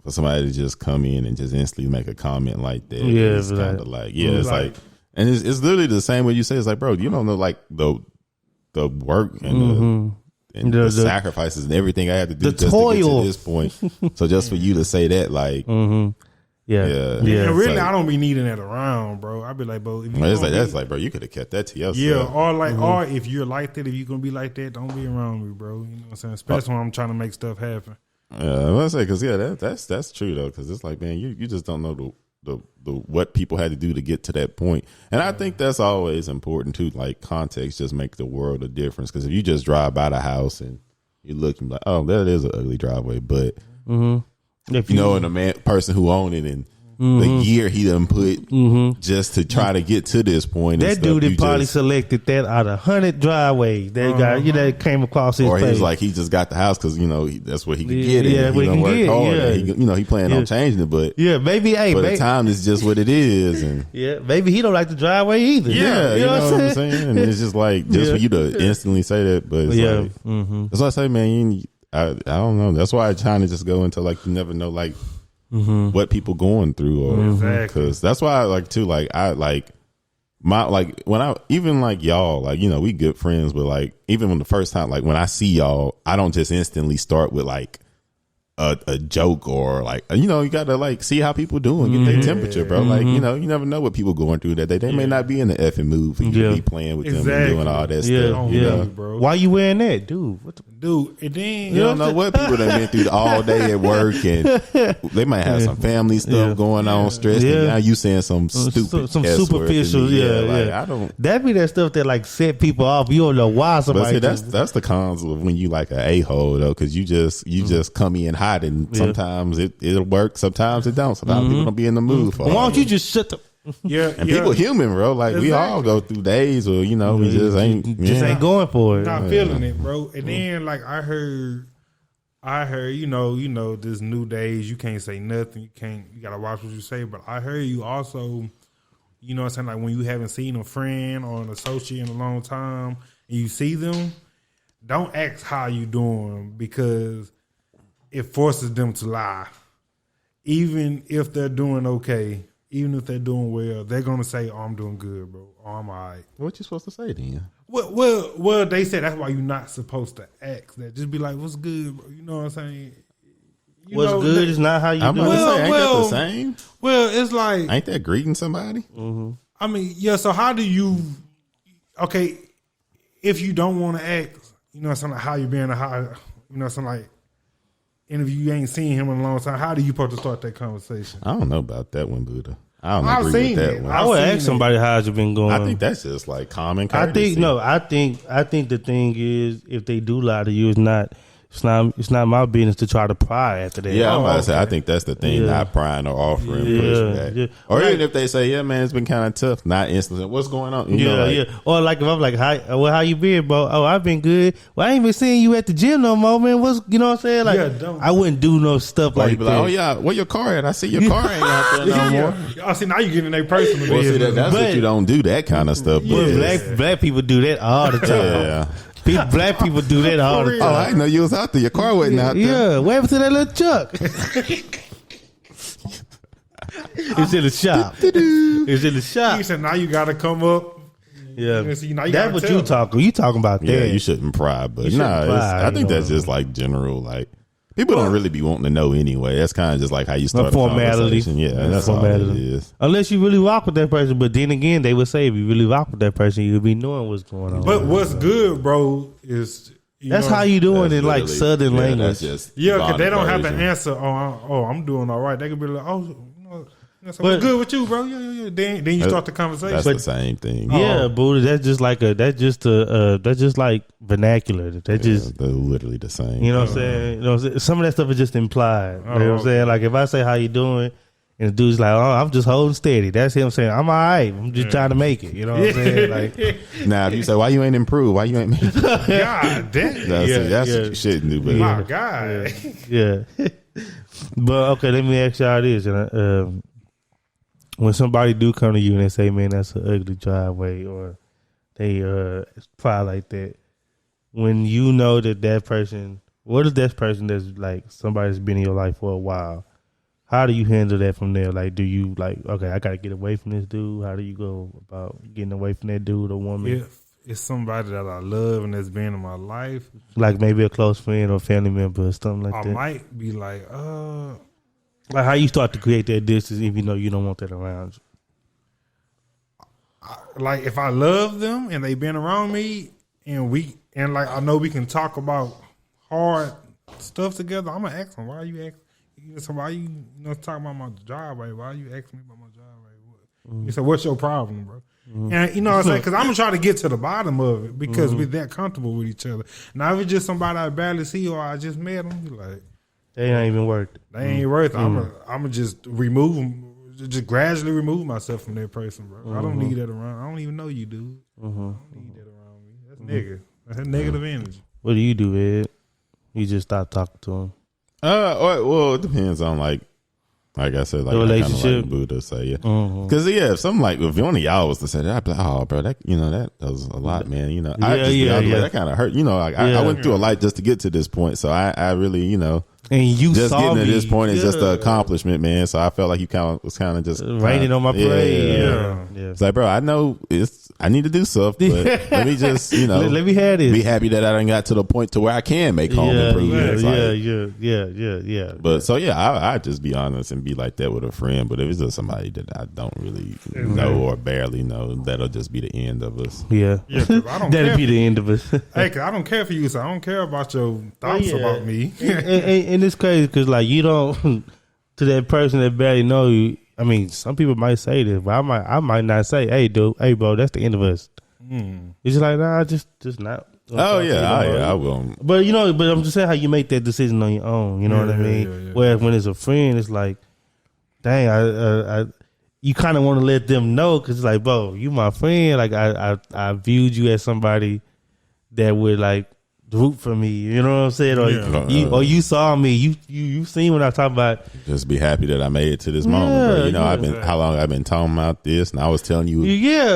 somebody to just come in and just instantly make a comment like that. Yeah, it's kind of like it's like, and it's literally the same way you say. It's like, bro, you don't know like the work and the sacrifices and everything I had to do just to get to this point. So just for you to say that, like, Yeah. And really, like, I don't be needing that around, bro. I be like, bro, if you that's like, bro, you could have kept that to yourself. Yeah, or like, or if you're like that, if you're gonna be like that, don't be around me, bro. You know what I'm saying? Especially when I'm trying to make stuff happen. Yeah, I was say because that's true though, because it's like, man, you just don't know the what people had to do to get to that point, and I think that's always important too. Like context just make the world a difference, because if you just drive by the house and you look, you're like, oh, that is an ugly driveway, but. If you know, and the person who owned it and the year he done put just to try to get to this point. That dude that probably selected that out of 100 driveways that got that came across his. Or he page. was like, he just got the house because that's what he could get. Yeah, he done worked hard. Yeah. He planned on changing it, but maybe. But the time is just what it is, and maybe he don't like the driveway either. Yeah, you know what I'm saying. And it's just like for you to instantly say that, but it's like that's why I say, man. I don't know. That's why I try to just go into like you never know like what people going through, or because that's why I like too. Like I like my like when I even like y'all like we good friends, but like even when the first time like when I see y'all, I don't just instantly start with like a joke or like you gotta like see how people doing, get their temperature, bro. Like you never know what people going through that day. They may not be in the effing mood for you to be playing with them and doing all that stuff. Yeah, bro. Why you wearing that, dude? Dude, and then you don't know what people done been through all day at work, and they might have some family stuff going on, stress. And now you saying some stupid, some superficial, like, I don't. That be that stuff that like set people off. You don't know why somebody. But see, that's the cons of when you like an a-hole though, because you just come in hot, and sometimes it'll work, sometimes it don't. Sometimes people don't be in the mood for. Why don't you just shut the? People human, bro. Like we all go through days where we just ain't going for it. Not feeling it, bro. And then like I heard this new days you can't say nothing. You gotta watch what you say. But I heard you also, what I'm saying, like when you haven't seen a friend or an associate in a long time and you see them, don't ask how you doing, because it forces them to lie. Even if they're doing okay. Even if they're doing well, they're gonna say, "Oh, I'm doing good, bro. Oh, I'm all right." What you supposed to say then? Well, they said that's why you're not supposed to ask that. Just be like, "What's good, bro?" You know what I'm saying? What's good is not how you do it. Ain't that the same? Well, it's like, ain't that greeting somebody? I mean, yeah. So how do you? Okay, if you don't want to ask, something like how you been, or how something like. And if you ain't seen him in a long time, how do you supposed to start that conversation? I don't know about that one, Booda. I don't agree with that one. I would ask somebody how's it been going. I think that's just like common courtesy. I think the thing is, if they do lie to you, it's not my business to try to pry after that. Yeah, I'm about to say, I think that's the thing, not prying or offering pushback. Yeah. Or even if they say, yeah, man, it's been kind of tough, not instantly, what's going on? Or like if I'm like, how you been, bro? Oh, I've been good. Well, I ain't been seeing you at the gym no more, man. You know what I'm saying? Like, I wouldn't do no stuff like that. Like, oh yeah, where your car at? I see your car ain't out there no more. I see, now you getting in their personal business. That's what you don't do, that kind of stuff. Black people do that all the time. Black people do that all the time. Oh, I didn't know you was out there. Your car wasn't out there. Yeah, what happened to that little truck? It's in the shop. It's in the shop. He said, now you got to come up. Yeah, that's what you talking. You talking about that? Yeah, you shouldn't pry, but I think that's just like general. Like people don't really be wanting to know anyway. That's kind of just like how you start a conversation. Yeah, that's all it is. Unless you really rock with that person, but then again, they would say if you really rock with that person, you'll be knowing what's going on. But what's good, bro, is that's how you doing in like Southern language. Because they don't have to answer. Oh, I'm doing all right. They could be like, so what's good with you, bro? Yeah. Then you start the conversation. That's the same thing. Yeah, Booda. That's just like vernacular. They're literally the same. You know what I'm saying? Some of that stuff is just implied. You know what I'm saying? Like if I say how you doing, and the dude's like, "Oh, I'm just holding steady." That's him saying, "I'm all right. I'm just trying to make it." You know what I'm saying? Like, now if you say, "Why you ain't improved? Why you ain't made it?" God damn. That's what you shouldn't do. But my God. Yeah. But okay, let me ask y'all this. When somebody do come to you and they say, "Man, that's an ugly driveway," or they probably like that. When you know that person, what is that person that's like somebody's been in your life for a while? How do you handle that from there? Like, do you like, okay, I got to get away from this dude? How do you go about getting away from that dude or woman? If it's somebody that I love and that's been in my life, Like maybe a close friend or family member or something like that. I might be like, Like how you start to create that distance even though you don't want that around you. like if I love them and they've been around me and like I know we can talk about hard stuff together, I'm gonna ask them, why you asking? So why you talking about my job, right? Why you asking me about my job, right? He said, what's your problem, bro? And you know what I'm saying? Because I'm gonna try to get to the bottom of it because we're that comfortable with each other. Now if it's just somebody I barely see or I just met them, be like, They ain't even worth it. they ain't worth it. I'm gonna just remove them, just gradually remove myself from that person, bro. I don't need that around. I don't even know you, dude. I don't need that around me. That's negative. That's negative energy. What do you do, Ed? You just stop talking to him. Well, it depends on like I said, like the relationship. like Booda say, yeah. Because if something like if one of y'all was to say that, I'd be like, oh, bro, that that was a lot, man. I just be like, that kind of hurt. I went through a lot just to get to this point, so I really, and you just saw getting me. to this point is just an accomplishment, man. So I felt like you was kind of just raining on my parade. Yeah. It's like, bro, I know I need to do stuff, but let me just, let me have this. Be happy that I done got to the point to where I can make home improvements. Yeah. But so I just be honest and be like that with a friend. But if it's just somebody that I don't really know or barely know, that'll just be the end of us. Yeah, I don't that'll be the end of us. Hey, 'cause I don't care for you, so I don't care about your thoughts about me. and it's crazy because like you don't to that person that barely know you. I mean, some people might say this, but I might not say, "Hey, dude, hey, bro, that's the end of us." It's just like, nah, just not. Oh yeah, I will. But but I'm just saying how you make that decision on your own. You know what I mean? Yeah. Whereas when it's a friend, it's like, dang, I you kind of want to let them know because it's like, bro, you my friend. Like I viewed you as somebody that would like root for me. You know what I'm saying? Or you saw me. You seen what I talk about. Just be happy that I made it to this moment. Bro. I've been how long I've been talking about this, and I was telling you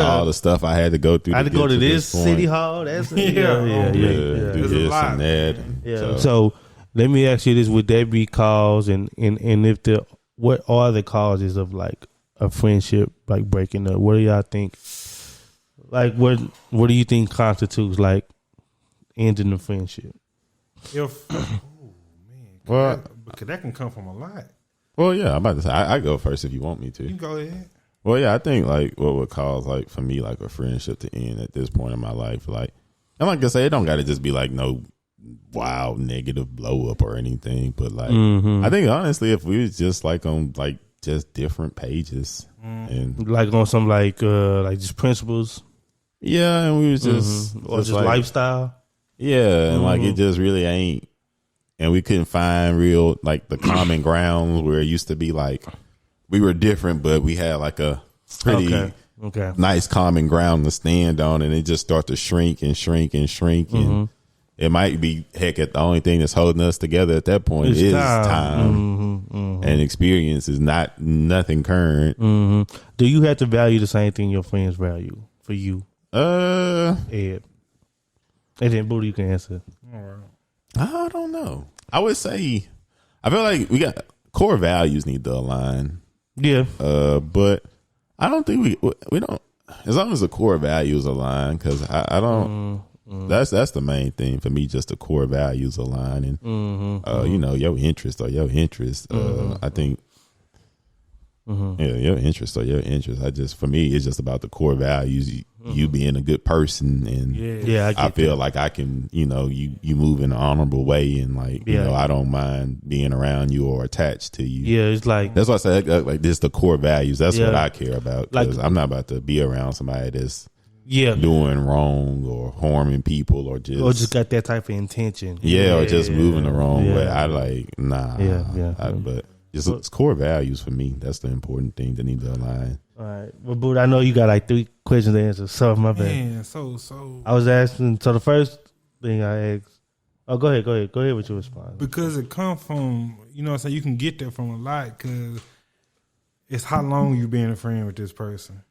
all the stuff I had to go through. I had to go to this city hall. That's do this and that. So let me ask you this: would there be cause and if what are the causes of like a friendship like breaking up? What do y'all think? Like what do you think constitutes like ending the friendship? Because that can come from a lot. Well, yeah, I'm about to say I go first if you want me to. You can go ahead. Well, yeah, I think like what would cause like for me like a friendship to end at this point in my life, like I'm like I say, it don't got to just be like no wild negative blow up or anything, but like I think honestly, if we was just like on like just different pages and like on some like just principles, and we was just or just like, lifestyle. Yeah, and like it just really ain't, and we couldn't find real like the common grounds where it used to be like we were different, but we had like a pretty nice common ground to stand on, and it just start to shrink and shrink and shrink, and it might be the only thing that's holding us together at that point is time. And experience is nothing current. Do you have to value the same thing your friends value for you? Ed. And then Booda, you can answer. All right. I don't know. I would say I feel like we got core values need to align. Yeah. But I don't think we don't, as long as the core values align, because I don't. That's the main thing for me. Just the core values align, and your interest or your interest. I think. Your interest or your interest. For me, it's just about the core values. You being a good person, and I feel like I can, you move in an honorable way, and like, I don't mind being around you or attached to you. Yeah, it's like that's why I say like this. The core values. That's what I care about. Because I'm not about to be around somebody that's doing wrong or harming people or just got that type of intention. Or just moving the wrong way. I like nah. But it's core values for me. That's the important thing that need to align. All right. Well, Booda, I know you got like 3 questions to answer. So my bad. Man, so I was asking. So the first thing I asked. Oh, go ahead with your response. Because it come from, so you can get that from a lot. Because it's how long you being a friend with this person.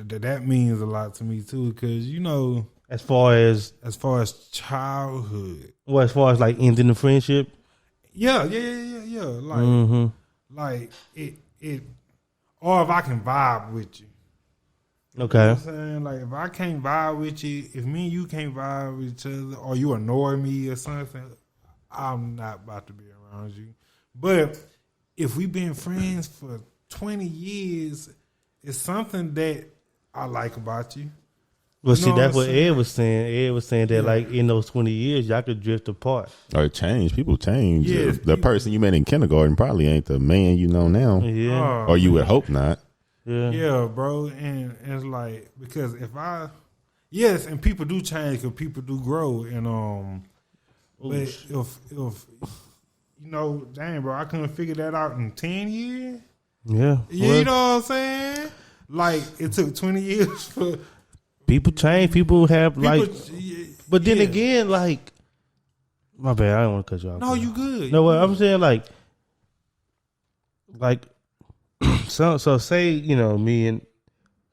that means a lot to me too, because as far as childhood, well, as far as like ending the friendship, yeah. Like it, or if I can vibe with you. okay. You know what I'm saying? Like, if I can't vibe with you, if me and you can't vibe with each other, or you annoy me or something, I'm not about to be around you. But if we've been friends for 20 years, it's something that I like about you. Well, You see, know that's what what I'm Ed saying? was saying. Ed was saying that, like, in those 20 years, y'all could drift apart. Or change. People change. Yes, The person you met in kindergarten probably ain't the man you know now. Yeah. Or you would hope not. Yeah. Bro. And it's like, because and people do change because people do grow. And, but if dang, bro, I couldn't figure that out in 10 years. Yeah. You know what I'm saying? Like, it took 20 years for people change. People have, people, but then again, like, my bad, I don't want to cut you off. No, you good. No, what I'm saying, like, so say, me and,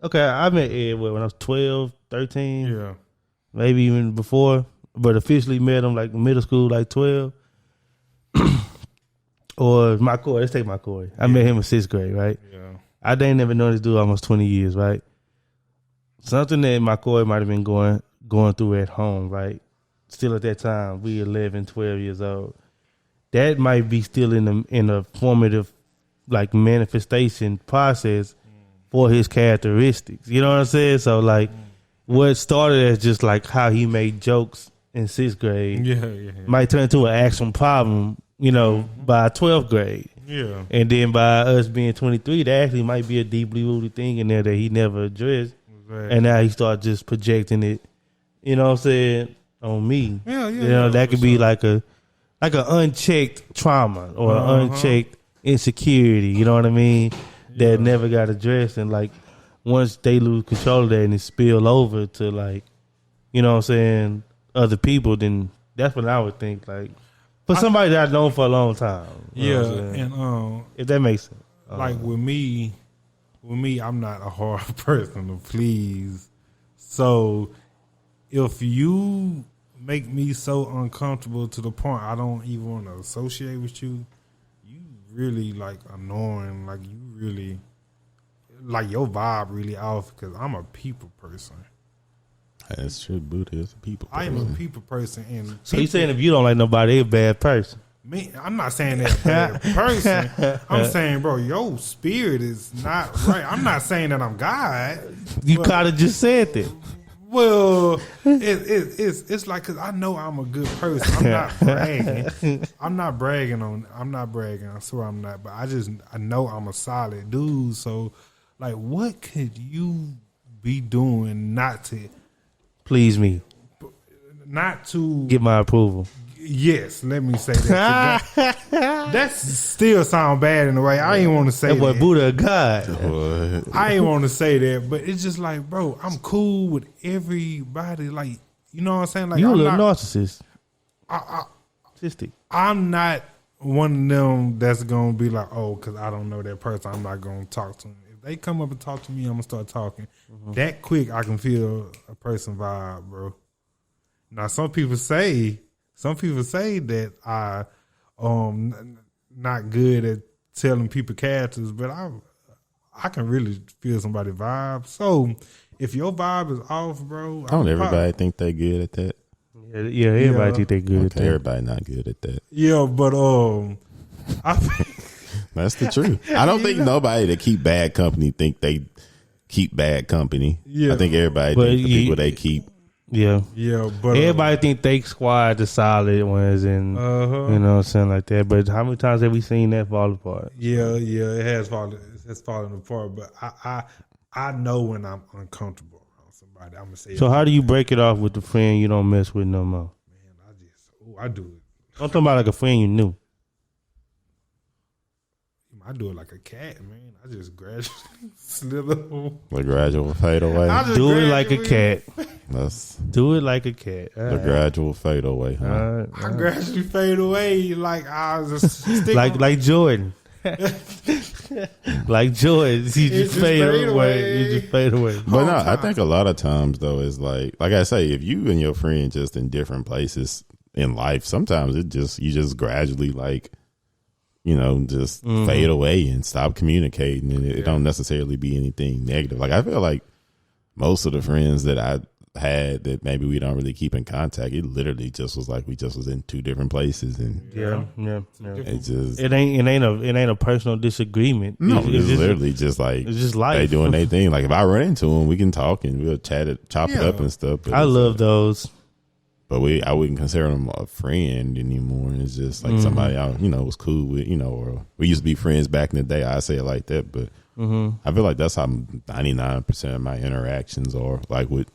okay, I met Ed when I was 12, 13. Yeah. Maybe even before, but officially met him like middle school, like 12. Or my Corey, let's take my Corey. I met him in 6th grade, right? Yeah. I didn't never know this dude almost 20 years, right? Something that my Corey might have been going through at home, right? Still at that time, we 11, 12 years old. That might be still in a formative, like, manifestation process for his characteristics. You know what I'm saying? So, like, what started as just like how he made jokes in 6th grade might turn into an actual problem, by 12th grade. Yeah. And then by us being 23, that actually might be a deeply rooted thing in there that he never addressed. Right. And now he started just projecting it, you know what I'm saying, on me. Yeah. That could be like an unchecked trauma or an unchecked insecurity, you know what I mean, that never got addressed. And like, once they lose control of that and it spill over to, like, you know what I'm saying, other people, then that's what I would think, like, for somebody that I've known for a long time. You know what I'm saying? And if that makes sense. like with me, I'm not a hard person to please. So if you make me so uncomfortable to the point I don't even want to associate with you, you really like annoying. Like, you really, like, your vibe really off, because I'm a people person. That's true. Booda is a people person. I am a people person. And So you saying if you don't like nobody, they're a bad person? Me, I'm not saying that bad person. I'm saying, bro, your spirit is not right. I'm not saying that I'm God. You kind of just said that. Well, it's like, because I know I'm a good person. I'm not bragging. I'm not bragging. I swear I'm not. But I know I'm a solid dude. So, like, what could you be doing not to get my approval? Yes, let me say that. That still sound bad in a way. I ain't want to say that. That boy Booda a god. I ain't want to say that, but it's just like, bro, I'm cool with everybody. Like, you know what I'm saying? Like, You a I'm little not, narcissist. I'm not one of them that's gonna be like, oh, because I don't know that person, I'm not gonna talk to them. If they come up and talk to me, I'm gonna start talking. That quick, I can feel a person vibe, bro. Now, some people say that I not good at telling people characters, but I can really feel somebody vibe. So if your vibe is off, bro, Don't everybody think they good at that? Yeah, everybody think they good at that. Everybody not good at that. Yeah, but I That's the truth. I don't think nobody that keep bad company think they keep bad company. Yeah. I think everybody think the people they keep. Yeah, but everybody think they squad the solid ones, and you know what I'm saying, like that. But how many times have we seen that fall apart? Yeah, it has fallen apart. But I know when I'm uncomfortable around somebody, I'm gonna say. So how do you break it off with the friend you don't mess with no more? Man, I do it. I'm talking about like a friend you knew. I do it like a cat, man. I just gradually slither. The gradual fade away. Do it like a cat. Do it like a cat. The gradual fade away. Huh? I gradually fade away, like I was just stick like Jordan. Like Jordan, you just fade away. You just fade away. But no, I think a lot of times though is like I say, if you and your friend just in different places in life, sometimes you just gradually like, just fade away and stop communicating, and it don't necessarily be anything negative. Like I feel like most of the friends that I had that maybe we don't really keep in contact, it literally just was like we just was in two different places, and it ain't a personal disagreement. No, it's literally just like it's just life. They doing their thing. Like if I run into them, we can talk and we'll chop it up and stuff. But I love those, but I wouldn't consider them a friend anymore. It's just like somebody I was cool with, or we used to be friends back in the day. I say it like that, but. I feel like that's how 99% of my interactions are, like with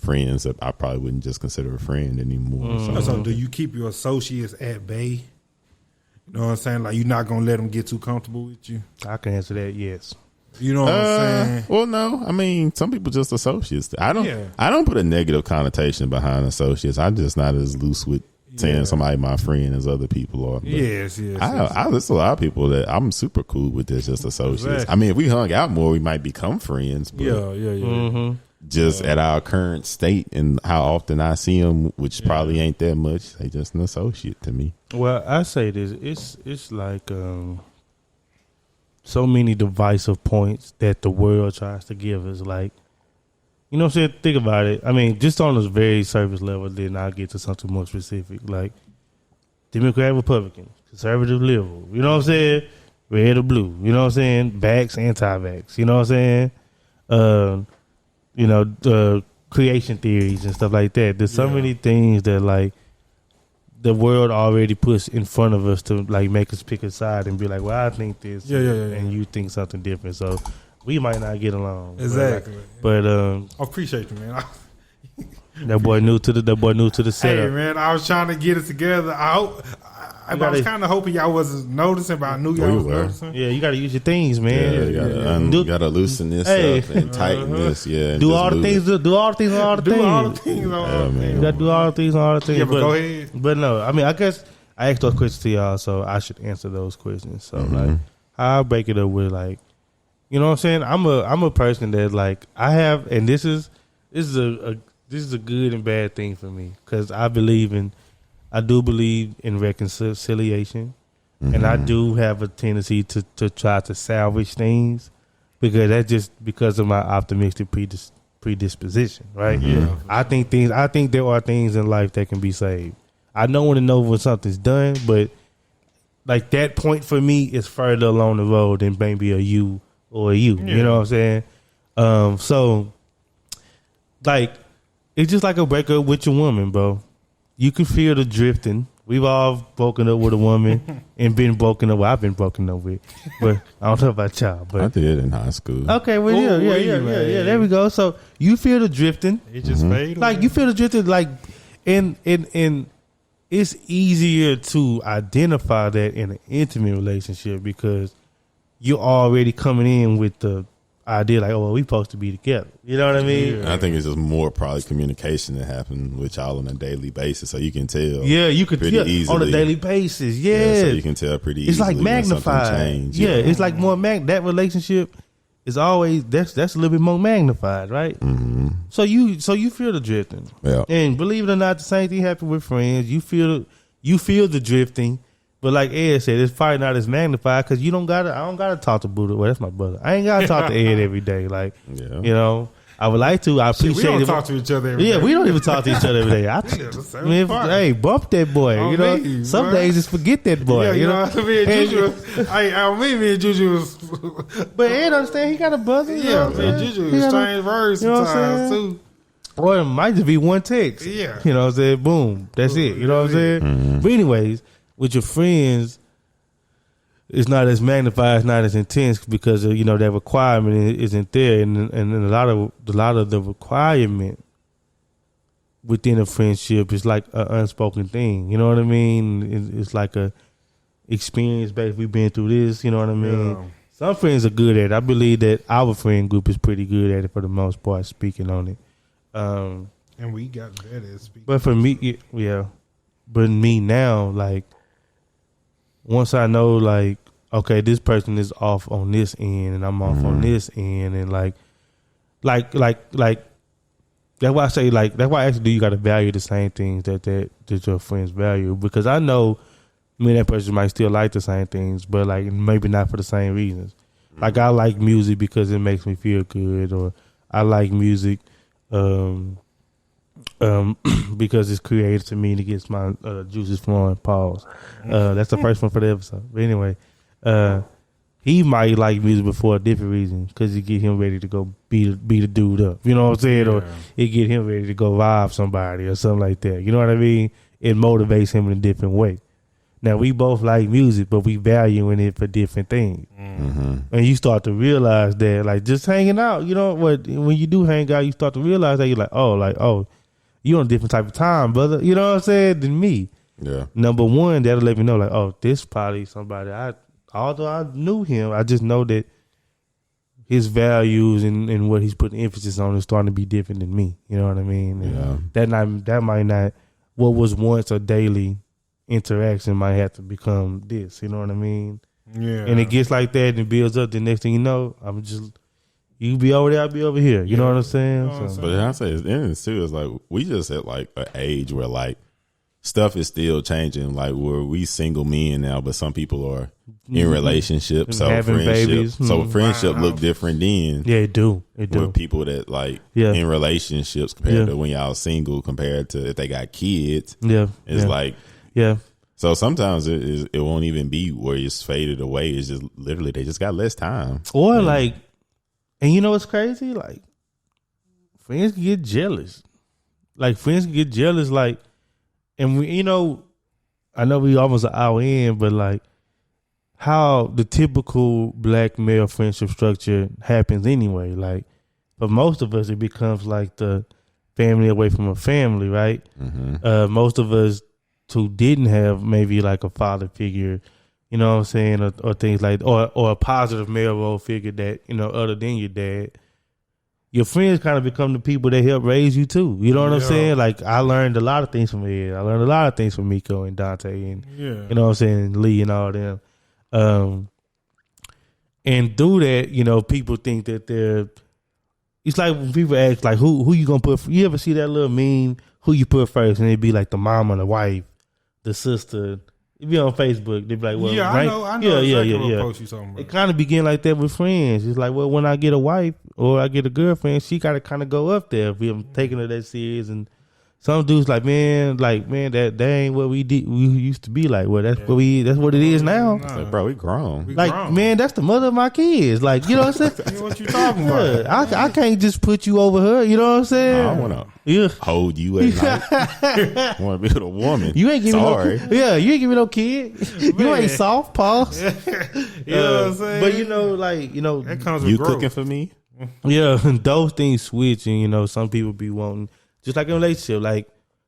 friends that I probably wouldn't just consider a friend anymore. So do you keep your associates at bay? You know what I'm saying? Like you're not gonna let them get too comfortable with you? I can answer that. Yes. You know what I'm saying? Well, no. I mean, some people just associates. I don't put a negative connotation behind associates. I'm just not as loose with saying somebody my friend as other people are. But yes. There's a lot of people that I'm super cool with. That's just associates. Exactly. I mean, if we hung out more, we might become friends. But just at our current state and how often I see them, which probably ain't that much, they just an associate to me. Well, I say this: it's like so many divisive points that the world tries to give us. Like, you know what I'm saying? Think about it. I mean, just on this very surface level, then I'll get to something more specific. Like, Democrat, Republican, conservative, liberal. You know what I'm saying? Red or blue. You know what I'm saying? Vax, anti-vax. You know what I'm saying? Creation theories and stuff like that. There's so many things that, like, the world already puts in front of us to, like, make us pick a side and be like, well, I think this. And you think something different. So, we might not get along. Exactly. But I appreciate you, man. that boy new to the setup. Hey, man, I was trying to get it together. I was kind of hoping y'all wasn't noticing, but I knew y'all was noticing. Yeah, you got to use your things, man. Yeah, you got to loosen this up and tighten this. Yeah, and do all the things on all the things. Do all the things on man. You got to do all the things on all the things. Yeah, but go ahead. But no, I mean, I guess I asked those questions to y'all, so I should answer those questions. So like, I'll break it up with like, you know what I'm saying? I'm a person that like I have, and this is a good and bad thing for me because I do believe in reconciliation, and I do have a tendency to try to salvage things because that's just because of my optimistic predisposition, right? Yeah. I think there are things in life that can be saved. I don't want to know when something's done, but like that point for me is further along the road than maybe a you or you. You know what I'm saying? So like it's just like a breakup with your woman, bro. You can feel the drifting. We've all broken up with a woman and been broken up. Well, I've been broken up with, but I don't know about y'all. But I did in high school. Okay, well, yeah. There we go. So you feel the drifting. It just fade like away. you feel the drifting, like, and it's easier to identify that in an intimate relationship because you're already coming in with the idea like, oh, well, we supposed to be together. You know what I mean? I think it's just more probably communication that happens with y'all on a daily basis, so you can tell. Yeah, you could tell on a daily basis. Yeah, so you can tell pretty easily. It's like magnified. It's like more that relationship is always that's a little bit more magnified, right? Mm-hmm. So you feel the drifting. Yeah, and believe it or not, the same thing happened with friends. You feel the drifting. But like Ed said, it's probably not as magnified because I don't gotta talk to Booda. Well, that's my brother. I ain't gotta talk to Ed every day. Like, you know, I would like to. I appreciate it. We don't talk to each other every day. Yeah, we don't even talk to each other every day. Hey, bump that boy. On you know, me, some boy. days just forget that boy. Yeah, you know, me and Juju. Me and Juju was. But Ed understand he got a brother. Yeah, me and Juju exchange words sometimes too. Or it might just be one text. Yeah, you know what I'm saying? Boom, that's it. You know what I'm saying? Mm-hmm. But anyways, with your friends, it's not as magnified, it's not as intense because that requirement isn't there, and a lot of the requirement within a friendship is like an unspoken thing. You know what I mean? It's like a experience based. We've been through this. You know what I mean? Yeah. Some friends are good at it. I believe that our friend group is pretty good at it for the most part, speaking on it. And we got better at speaking. But for me, yeah. But me now, like. Once I know, like, okay, this person is off on this end, and I'm off on this end, and like that's why I say that's why I actually you got to value the same things that your friends value, because I know me and that person might still like the same things, but like maybe not for the same reasons. Like I like music because it makes me feel good, or I like music because it's creative to me to get my juices flowing. Pause. That's the first one for the episode. But anyway, he might like music for a different reason, because it get him ready to go beat the dude up. You know what I'm saying? Or it get him ready to go vibe somebody or something like that. You know what I mean? It motivates him in a different way. Now, we both like music, but we valuing it for different things. And you start to realize that, like, just hanging out, you know, when you do hang out, you start to realize that you're like, oh, you on a different type of time, brother. You know what I'm saying? Than me. Yeah. Number one, that'll let me know, like, oh, this probably somebody although I knew him, I just know that his values and what he's putting emphasis on is starting to be different than me. You know what I mean? And that might not, what was once a daily interaction might have to become this. You know what I mean? Yeah. And it gets like that and it builds up. The next thing you know, you be over there, I'll be over here. You know what I'm saying? But I say it's too, it's like we just at like an age where like stuff is still changing. Like where we single men now, but some people are in relationships, so friendship look different then. Yeah, it do. With people that like in relationships compared to when y'all single, compared to if they got kids. Yeah, it's like So sometimes it won't even be where it's faded away. It's just literally they just got less time. Or like, and you know what's crazy? Like friends can get jealous. Like and we, you know, I know we almost an hour in, but like how the typical black male friendship structure happens anyway. Like for most of us, it becomes like the family away from a family, right? Most of us who didn't have maybe like a father figure, you know what I'm saying, or things like, or a positive male role figure that, you know, other than your dad, your friends kind of become the people that help raise you too. You know what I'm saying? Like I learned a lot of things from Ed. I learned a lot of things from Miko and Dante and you know what I'm saying, Lee and all them. And through that, you know, people think that it's like when people ask like who you gonna put, you ever see that little meme, who you put first, and it'd be like the mom and the wife, the sister. If you're on Facebook, they'd be like, well, I know exactly what post you talking about. It kind of begin like that with friends. It's like, well, when I get a wife or I get a girlfriend, she got to kind of go up there if I'm taking her that serious. And some dudes like, man, that ain't what we used to be like. Well, that's what it is now. Like, bro, we grown. Man, that's the mother of my kids. Like, you know what I'm saying? What you talking about? I can't just put you over her. You know what I'm saying? I want to hold you at night. I want to be with a woman. You ain't giving you ain't giving me no kid. You ain't soft, pause. You know what I'm saying? But you know, that comes with you growth. cooking for me. Yeah, those things switch, and you know, some people be wanting, just like in a relationship, like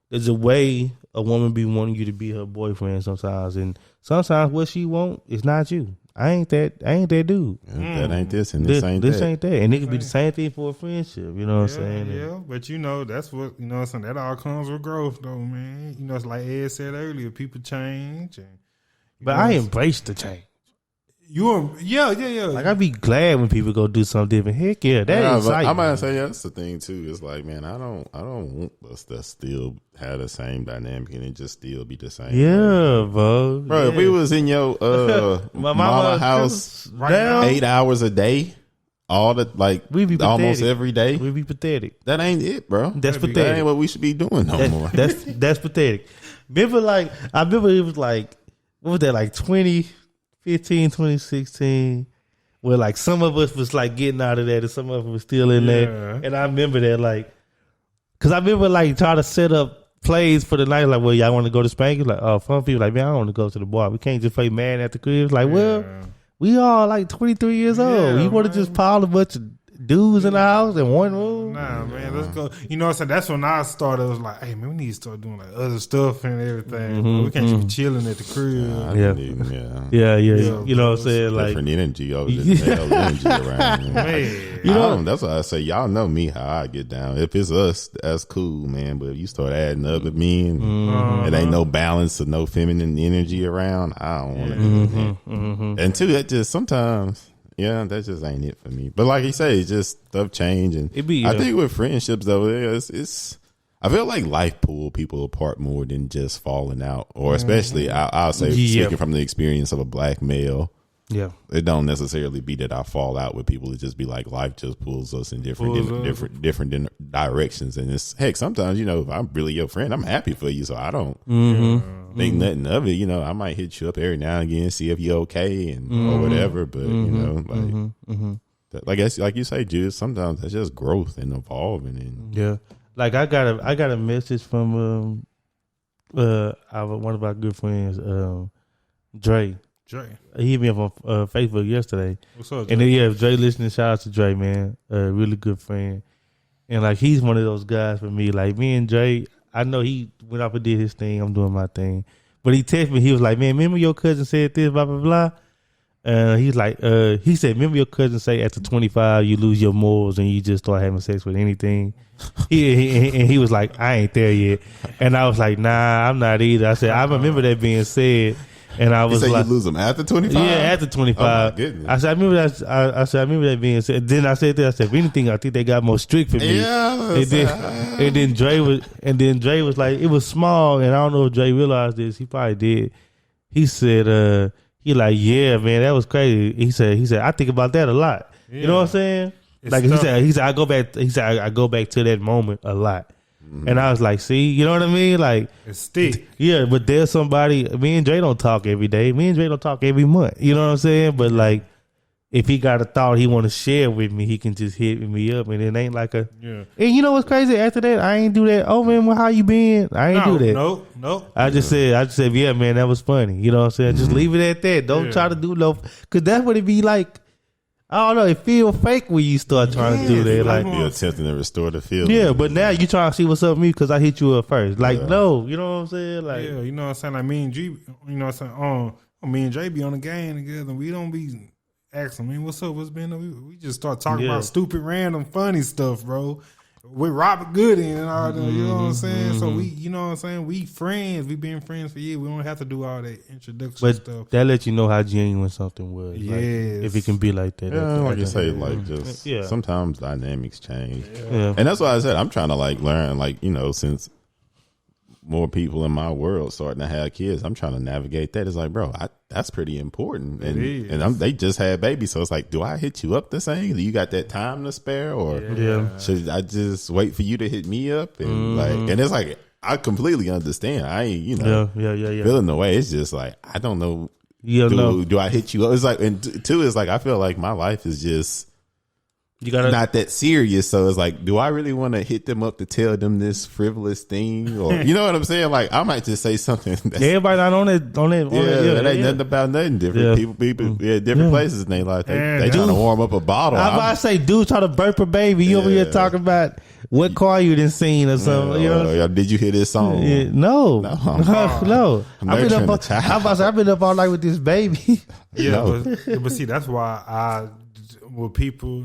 there's a way a woman be wanting you to be her boyfriend sometimes, and sometimes what she want is not you. I ain't that dude. That ain't this, and this ain't that. And it could be the same thing for a friendship. You know what I'm saying? Yeah, but you know, that's what, you know what I'm saying, that all comes with growth though, man. You know, it's like Ed said earlier, people change. But I embrace the change. Yeah. Like I be glad when people go do something different. Heck yeah, that is. I might say that's the thing too. It's like, man, I don't want us to still have the same dynamic and it just still be the same. Yeah, bro. If we was in your my mama house 8 hours a day, all the we be almost every day, we be pathetic. That ain't it, bro. That's pathetic. That ain't what we should be doing no more. That's pathetic. I remember it was like, what was that, like 2015, 2016, where like some of us was like getting out of that and some of us was still in there. And I remember that, like, because I remember like trying to set up plays for the night, like, well, y'all want to go to Spanky? Like, some people like, man, I don't want to go to the bar. We can't just play man at the crib. Like, well, we all like 23 years old. You want to just pile a bunch of dudes in the house in one room? Nah, man, let's go. You know what I'm saying? That's when I started. I was like, hey, man, we need to start doing like other stuff and everything. We can't just be chilling at the crib. Yeah. You know what I'm saying? Like different energy over there. Energy around. Man. You know, that's why I say y'all know me how I get down. If it's us, that's cool, man. But if you start adding other men, it ain't no balance or no feminine energy around. I don't want to do that. And two, that just sometimes, that just ain't it for me. But like he said, it's just stuff change, and I think with friendships though, it's. I feel like life pull people apart more than just falling out, or especially I'll say speaking from the experience of a black male. Yeah, it don't necessarily be that I fall out with people. It just be like life just pulls us in different directions. And it's heck, sometimes if I'm really your friend, I'm happy for you, so I don't think nothing of it. I might hit you up every now and again, see if you're okay and or whatever. But like like you say, Jude, sometimes that's just growth and evolving. And like I got a message from one of our good friends, Dre. He hit me up on Facebook yesterday. What's up, Dre? And then Dre listening. Shout out to Dre, man. Really good friend. And like he's one of those guys for me. Like me and Dre, I know he went off and did his thing. I'm doing my thing. But he texted me. He was like, "Man, remember your cousin said this, blah blah blah." He's like, he said, "Remember your cousin say after 25 you lose your morals and you just start having sex with anything." He was like, "I ain't there yet," and I was like, "Nah, I'm not either." I said, "I remember that being said." And I was like, "You lose them after 25?" Yeah, after 25. Oh my goodness. I said, "I remember that." I said, "I remember that being said." Then I said this. I said, "If anything, I think they got more strict for me." Yeah. And then Dre was like, "It was small," and I don't know if Dre realized this. He probably did. He said, "He like, yeah, man, that was crazy." He said, "I think about that a lot." Yeah. You know what I'm saying? It's like tough. He said, I go back. He said, I go back to that moment a lot. And I was like, see, you know what I mean? Like, it's stick. Yeah, but there's somebody, me and Dre don't talk every day. Me and Dre don't talk every month. You know what I'm saying? But like, if he got a thought he want to share with me, he can just hit me up, and it ain't like a. Yeah. And you know what's crazy? After that, I ain't do that. "Oh man, well, how you been?" I ain't do that. No. I just said, yeah, man, that was funny. You know what I'm saying? Just leave it at that. Don't try to do because that's what it be like. I don't know. It feel fake when you start trying to do that. Like you're attempting to restore the feeling. Yeah, but now you trying to see what's up with me because I hit you up first. Like, no, you know what I'm saying? Like, yeah, you know what I'm saying? Like me and G, you know what I'm saying? Me and Jay be on the game together. We don't be asking, "Man, what's up? What's been up?" We just start talking about stupid, random, funny stuff, bro. With Robert Gooding and all that, you know what I'm saying? So we, you know what I'm saying? We friends. We been friends for years. We don't have to do all that introduction stuff. That let you know how genuine something was. Yes. Like, if it can be like that. Yeah, like you say, like just sometimes dynamics change. Yeah. And that's why I said I'm trying to like learn, like, since more people in my world starting to have kids, I'm trying to navigate that. It's like, bro, that's pretty important. And they just had babies, so it's like, do I hit you up the same? Do you got that time to spare, or should I just wait for you to hit me up? And and it's like, I completely understand. I ain't, feeling the way. It's just like, I don't know. Do I hit you up? It's like, and two is like, I feel like my life is just not that serious. So it's like, do I really want to hit them up to tell them this frivolous thing, or you know what I'm saying? Like, I might just say something. Everybody not on it. That ain't nothing about nothing. Different people, different places in their life. They trying to warm up a bottle. I'm about to say, dude, try to burp a baby. You over here talking about what car you done seen or something. Did you hear this song? No. I've been up all night with this baby. But see, that's why with people,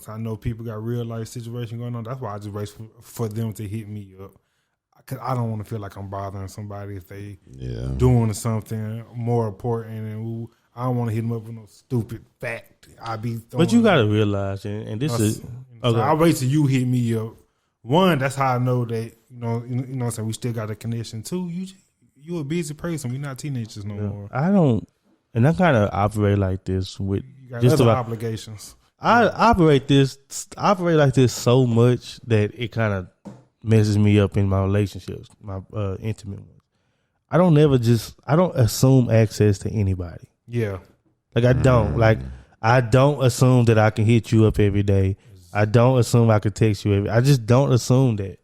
I know people got real life situation going on. That's why I just wait for them to hit me up. Cause I don't want to feel like I'm bothering somebody if they doing something more important, and I don't want to hit them up with no stupid fact. But you got to realize, and this is. So I wait till you hit me up. One, that's how I know that so we still got a connection. Two, you a busy person. We're not teenagers no more. I don't, and I kind of operate like this with. Just other obligations. I operate like this so much that it kind of messes me up in my relationships, my intimate ones. I don't assume access to anybody. Yeah. Like I don't assume that I can hit you up every day. I don't assume I could text you I just don't assume that.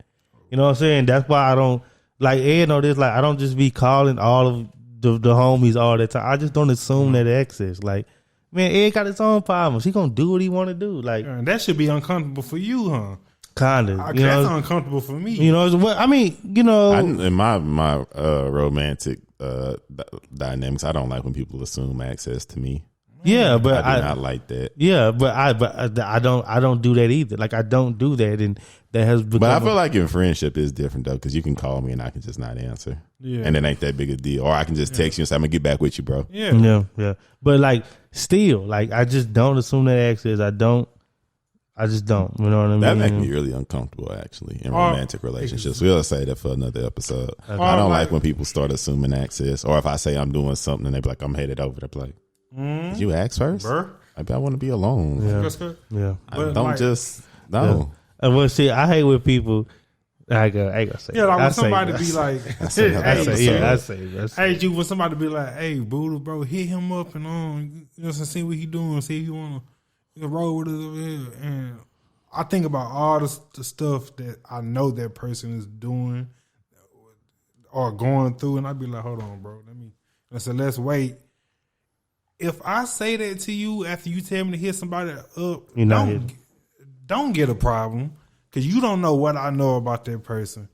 You know what I'm saying? That's why I don't, like Ed know this, like I don't just be calling all of the homies all the time. I just don't assume that access. Like, man, Ed got his own problems. He gonna do what he want to do. Like, that should be uncomfortable for you, huh? Kinda. That's uncomfortable for me. You know, I mean, in my romantic dynamics, I don't like when people assume access to me. Yeah, but I do not like that. Yeah, but I don't do that either. Like I don't do that, and that has become. But I feel like in friendship is different though, because you can call me and I can just not answer. Yeah. And it ain't that big a deal. Or I can just text you and say I'm gonna get back with you, bro. Yeah. But like still, like I just don't assume that access. I just don't. You know what I mean? That makes me really uncomfortable, actually, in romantic relationships. We'll say that for another episode. I don't like when people start assuming access, or if I say I'm doing something and they be like, I'm headed over. They're like, did you ask first? I want to be alone. Yeah. I don't just no. Yeah. Well, see, I hate when people. I ain't gonna say. Yeah, like when somebody be like, hey, when somebody be like, hey, Booda, bro, hit him up and see what he doing, see if he wanna roll with us over here. And I think about all the stuff that I know that person is doing or going through, and I be like, hold on, bro, let's wait. If I say that to you after you tell me to hit somebody up, don't get a problem, because you don't know what I know about that person.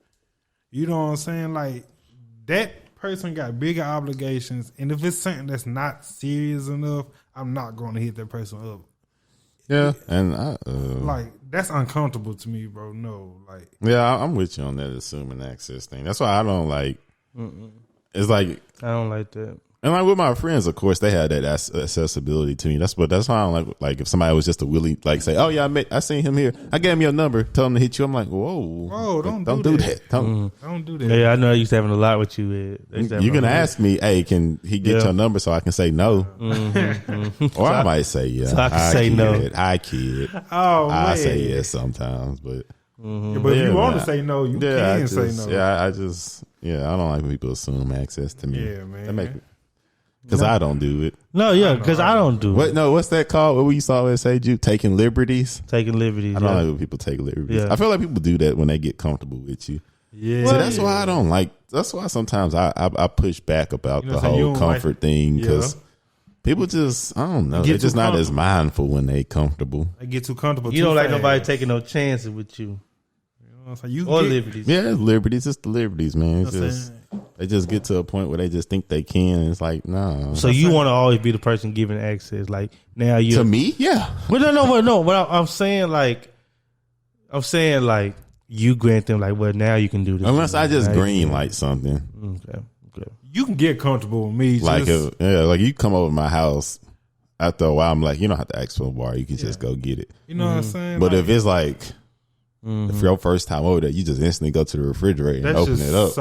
You know what I'm saying? Like, that person got bigger obligations, and if it's something that's not serious enough, I'm not going to hit that person up. Yeah, and like, that's uncomfortable to me, bro. No, like, yeah, I'm with you on that assuming access thing. That's why I don't like. It's like I don't like that. And like with my friends, of course, they had that accessibility to me. That's why I don't like if somebody was just a willy, like say, oh yeah, I seen him here. I gave him your number. Tell him to hit you. I'm like, whoa, don't do that. Don't do that. Yeah, I know I used to having a lot with you. You can ask me, hey, can he get your number so I can say no? Or I might say yeah. So I can say no. I kid. Oh, I man. say yes sometimes, but. But if you want to say no, you can say no. Yeah, I don't like when people assume access to me. Yeah, man. Because I don't do it. No, yeah, because I don't do it. What's that called? What we used to always say, Juke? Taking liberties? Taking liberties. I don't like when people take liberties. Yeah. I feel like people do that when they get comfortable with you. Yeah. So that's why I don't like, that's why sometimes I push back about the whole comfort thing, because people just, I don't know, they're just not as mindful when they comfortable. They get too comfortable. You don't like nobody taking no chances with you. Liberties. Yeah, it's liberties. It's the liberties, man. It's just they just get to a point where they just think they can. And it's like, no. So you want to always be the person giving access, like now you to me, yeah. But no. But I'm saying like you grant them like, well, now you can do this. Unless I just green light something. Okay. You can get comfortable with me. Like like you come over to my house. After a while, I'm like, you don't have to ask for a bar. You can just go get it. You know what I'm saying? But if it's like. If your first time over there, you just instantly go to the refrigerator and open it up.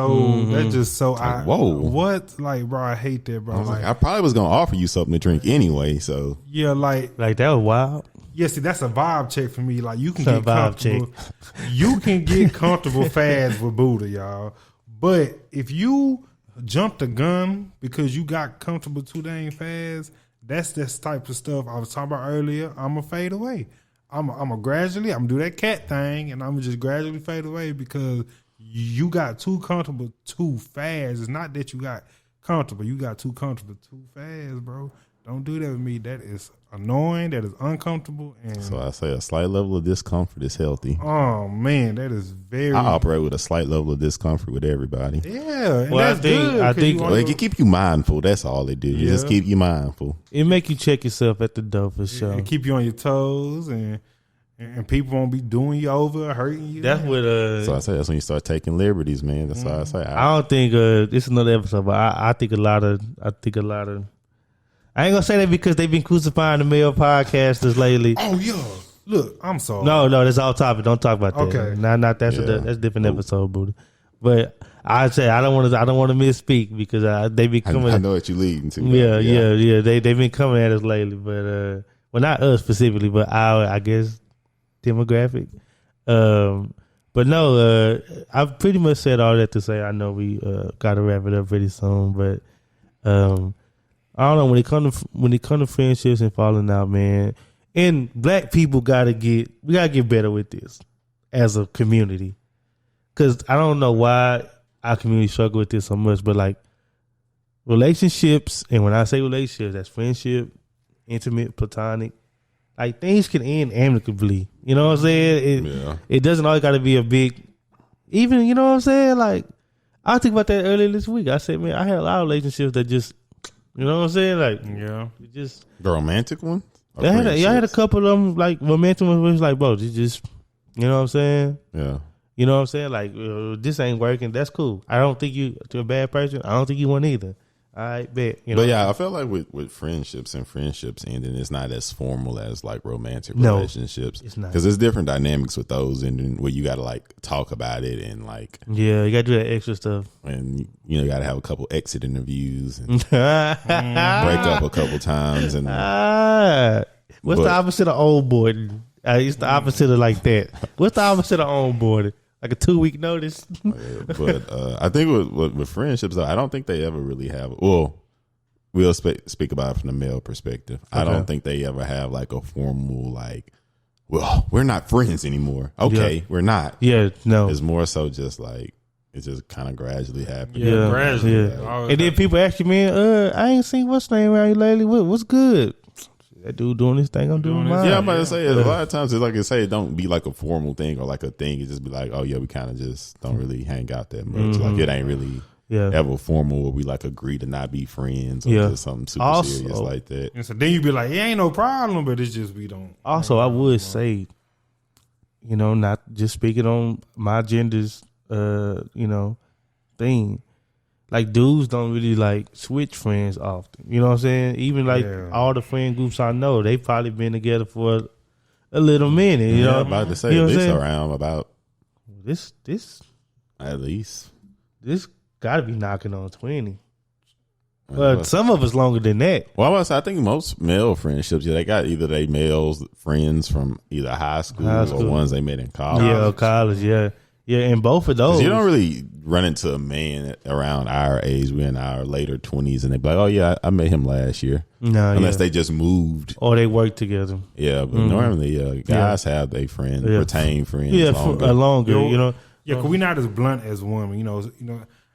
That's just so. Like, whoa, what? Like, bro, I hate that, bro. I probably was gonna offer you something to drink anyway. So yeah, like that was wild. Yeah, see, that's a vibe check for me. Like, you can get comfortable. You can get comfortable fast with Booda, y'all. But if you jump the gun because you got comfortable too dang fast, that's this type of stuff I was talking about earlier. I'm gonna fade away. I'm gonna do that cat thing, and I'm gonna just gradually fade away because you got too comfortable too fast. It's not that you got comfortable; you got too comfortable too fast, bro. Don't do that with me. That is annoying. That is uncomfortable. And so I say a slight level of discomfort is healthy. Oh man, that is very. I operate with a slight level of discomfort with everybody. Yeah, and that's good. I think it keep you mindful. That's all it do. Yeah. It just keep you mindful. It make you check yourself at the door for sure. And keep you on your toes, and people won't be doing you over, hurting you. That's what. So I say that's when you start taking liberties, man. That's why I say. I don't think it's another episode, but I think a lot of. I ain't gonna say that because they've been crucifying the male podcasters lately. Oh yeah, look, I'm sorry. No, that's all topic. Don't talk about that. Okay, not that's that's a different episode, Booda. But I say I don't want to misspeak because they be coming. I know what you're leading to. Yeah. They've been coming at us lately, but well, not us specifically, but our I guess demographic. But no, I've pretty much said all that to say I know we got to wrap it up pretty soon, but. I don't know when it comes to friendships and falling out, man. And black people gotta get better with this as a community, because I don't know why our community struggle with this so much. But like relationships, and when I say relationships, that's friendship, intimate, platonic. Like things can end amicably. You know what I'm saying? It doesn't always got to be a big. Even you know what I'm saying? Like I think about that earlier this week. I said, man, I had a lot of relationships that just. You know what I'm saying? Like, Yeah. it just The romantic one. I had a couple of them like romantic ones where it's like, bro, you just, you know what I'm saying? Yeah. You know what I'm saying? Like, this ain't working. That's cool. I don't think you to a bad person. I don't think you want either. I bet. You know? But yeah, I feel like with friendships ending, it's not as formal as like romantic No, relationships. it's not. Because there's different dynamics with those, and where you got to like talk about it and like Yeah, you got to do that extra stuff. and you got to have a couple exit interviews and break up a couple times and What's the opposite of old boy? It's the opposite of like that. What's the opposite of on board? Like a 2-week notice. but I think with friendships, though, I don't think they ever really have. Well, we'll speak about it from the male perspective. Okay. I don't think they ever have like a formal like, well, we're not friends anymore. Okay, we're not. Yeah, no. It's more so just like it just kind of gradually happens. Yeah, gradually. Yeah. And then people ask you, man, I ain't seen what's name around you lately. What's good? That dude doing this thing, I'm doing mine. Yeah, I'm about to say, a lot of times it's like I say, it don't be like a formal thing or like a thing. It just be like, oh yeah, we kind of just don't really hang out that much. Like it ain't really ever formal where we like agree to not be friends or just something super serious like that. And so then you be like, it ain't no problem, but it's just we don't. Also, I would say, not just speaking on my gender's, thing. Like dudes don't really like switch friends often. You know what I'm saying? Even like all the friend groups I know, they probably been together for a little minute. You know, I'm about to say this around about this at least this got to be knocking on 20. But some of us longer than that. Well, I think most male friendships, they got either they males friends from either high school or ones they met in college. Yeah, college. Yeah. Yeah, and both of those. You don't really run into a man around our age. We're in our later 20s, and they be like, oh, yeah, I met him last year. No, unless they just moved. Or they work together. Yeah, but normally guys have their friends, retained friends longer. Longer, Yeah, because we not as blunt as women.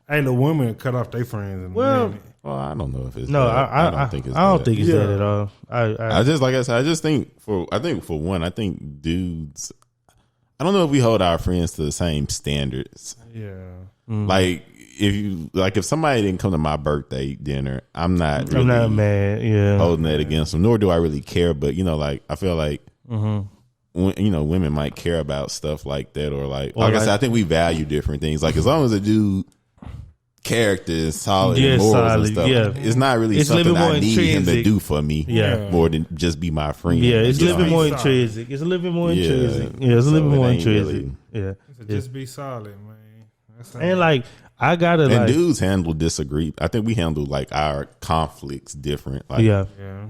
Ain't the women cut off their friends. Well, I don't know if it's no. That. I don't think it's. I don't think it's that at all. I just like I said. I just think for one, I think dudes. I don't know if we hold our friends to the same standards. Yeah. Like if somebody didn't come to my birthday dinner, I'm not mad. Yeah. Holding that against them. Nor do I really care. But I feel like women might care about stuff like that, or like I said, I think we value different things. Like as long as a dude character is solid and morals and stuff, it's not really something I need him to do for me more than just be my friend. Yeah, it's a little bit more intrinsic. It's a little bit more intrinsic. Yeah, it's a little bit more intrinsic. Yeah. Just be solid, man. And like I gotta and dudes handle disagree. I think we handle like our conflicts different. Like,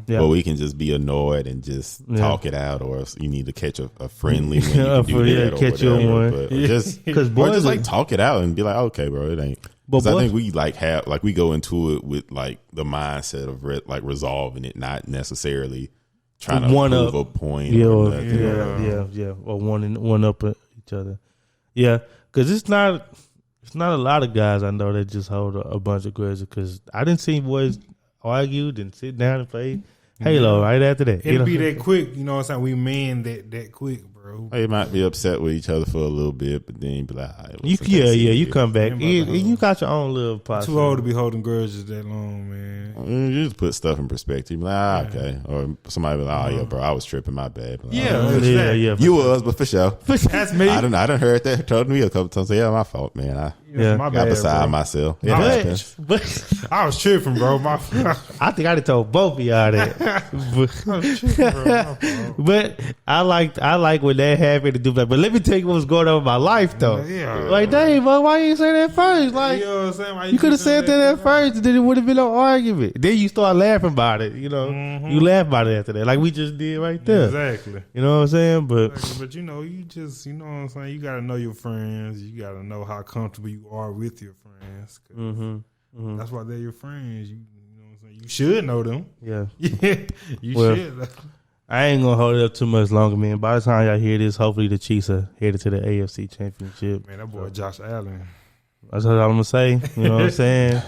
but we can just be annoyed and just talk it out, or if you need to catch a friendly one, you can do that, catch or one. But just like talk it out and be like, okay, bro, it ain't. Because I think we we go into it with like the mindset of resolving it, not necessarily trying to prove a point. Or one up each other. Yeah, because it's not a lot of guys I know that just hold a bunch of grudges. Because I didn't see boys argue and sit down and play Halo right after that. It'll be that quick. You know what I'm saying? We men that quick, bro. They might be upset with each other for a little bit, but then you be like, you come back. You got your own little process. Too old to be holding grudges that long, man. You just put stuff in perspective. Like, okay. Or somebody be like, oh, yeah, bro, I was tripping, my bad. Like, yeah. You was, but for sure. That's me. I done heard that. Told me a couple times. Yeah, my fault, man. I my got bad, beside bro. myself. But I was tripping, bro. I think I done told both of y'all that. But I like when that happened to do that. But let me tell you what was going on in my life though. Like, dang, bro, why you didn't say that first? Like, you could have said that at first, and then it would have been no argument. Then you start laughing about it. You laugh about it after that, like we just did right there. Exactly. You know what I'm saying? But you know what I'm saying. You got to know your friends. You got to know how comfortable you are with your friends. That's why they're your friends. You know what I'm saying. You should know them. Yeah. You should. I ain't gonna hold it up too much longer, man. By the time y'all hear this, hopefully the Chiefs are headed to the AFC Championship. Man, that boy Josh Allen. That's what I'm gonna say. You know what I'm saying?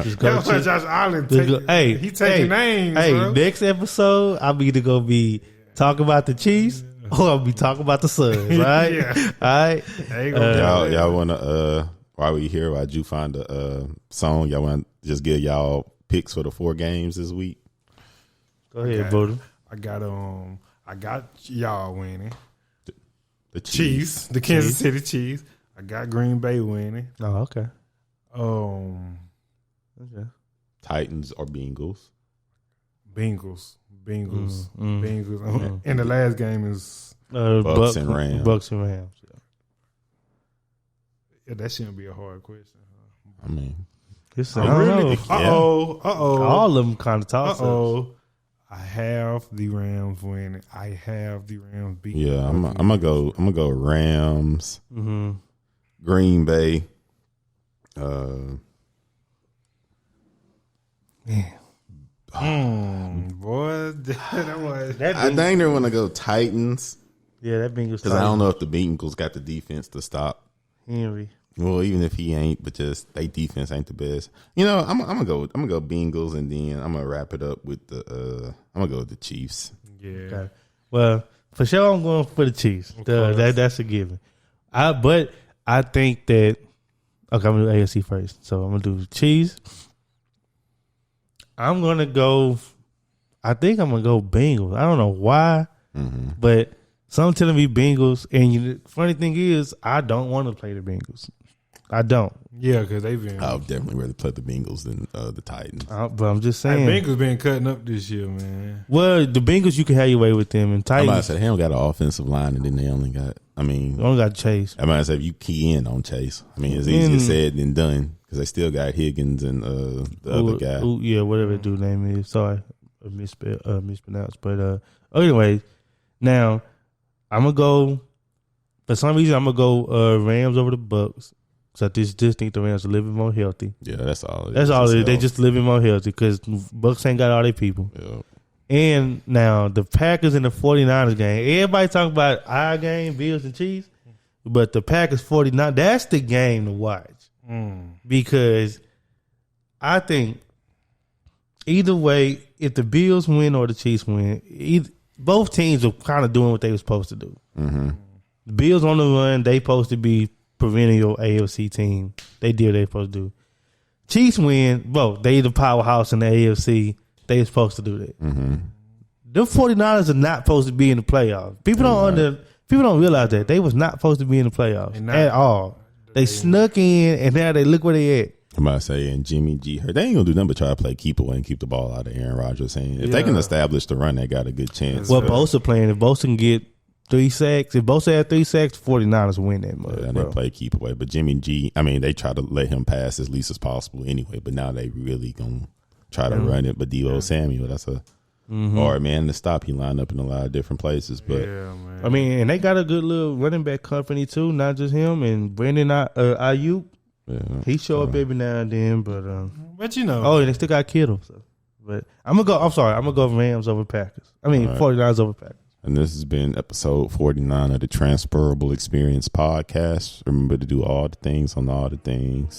Just go Josh Allen. He taking names. Hey, bro. Next episode, I'm either gonna be talking about the Chiefs or I'll be talking about the Suns. Right? All right. Y'all wanna while we here, why'd you find a song? Y'all want to just give y'all picks for the 4 games this week. Go ahead, Booda. I got y'all winning. The Chiefs, the Kansas City Chiefs. I got Green Bay winning. Oh, okay. Okay. Titans or Bengals. Bengals. And the last game is Bucks and Rams. Bucks and Rams. yeah, that shouldn't be a hard question. I mean, I don't know. Uh-oh. All of them kind of toss ups. I have the Rams winning. I have the Rams beating. Yeah, I'm gonna go Rams. Mm-hmm. Green Bay. Boy, that was. I think they're gonna go Titans. Yeah, that Bengals. Because I don't know if the Bengals got the defense to stop Henry. Well, even if he ain't, but just they defense ain't the best. You know, I'm gonna go Bengals, and then I'm gonna wrap it up with the I'm gonna go with the Chiefs. Yeah. Okay. Well, for sure, I'm going for the Chiefs. That's a given. But I think that I'm gonna do AFC first, so I'm gonna do the Chiefs. I'm gonna go. I think I'm gonna go Bengals. I don't know why, but some telling me Bengals. And the funny thing is, I don't want to play the Bengals. I don't. Yeah, because they've been. I would definitely rather play the Bengals than the Titans. But I'm just saying, Bengals been cutting up this year, man. Well, the Bengals you can have your way with them, and Titans. I might say they don't got an offensive line, and then they only got. I mean, they only got Chase. I might say if you key in on Chase, I mean, it's easier said than done because they still got Higgins and the other guy. Yeah, whatever the dude's name is. Sorry, mispronounced. But anyway, now I'm gonna go. For some reason, I'm gonna go Rams over the Bucks. So I just think the Rams are a little bit more healthy. Yeah, that's all. That's all it is. They just a little bit more healthy because Bucks ain't got all their people. Yeah. And now the Packers and the 49ers game. Everybody talking about our game, Bills and Chiefs. But the Packers 49, that's the game to watch. Because I think either way, if the Bills win or the Chiefs win, both teams are kind of doing what they were supposed to do. Mm-hmm. The Bills on the run, they supposed to be perennial AFC team. They did what they supposed to do. Chiefs win, both. They the powerhouse in the AFC. They supposed to do that. Mm-hmm. Them 49ers are not supposed to be in the playoffs. People don't realize that. They was not supposed to be in the playoffs at all. They snuck in, and now they look where they at. I'm about to say, and Jimmy G, they ain't gonna do nothing but try to play keep away and keep the ball out of Aaron Rodgers' hand. If they can establish the run, they got a good chance. Well, Bosa playing. If Bosa can get 3 sacks, if Bosa had 3 sacks, 49ers win that mug. Yeah, they play keep away. But Jimmy G, I mean, they try to let him pass as least as possible anyway. But now they really gonna try to run it. But Deebo Samuel, that's a hard man to stop. He lined up in a lot of different places. But man. I mean, and they got a good little running back company too, not just him. And Brandon Ayuk, he show up every now and then. But you know, and they still got Kittle. So. But I'm gonna go Rams over Packers. I mean, 49ers over Packers. And this has been episode 49 of the Transferable Experience podcast. Remember to do all the things on all the things.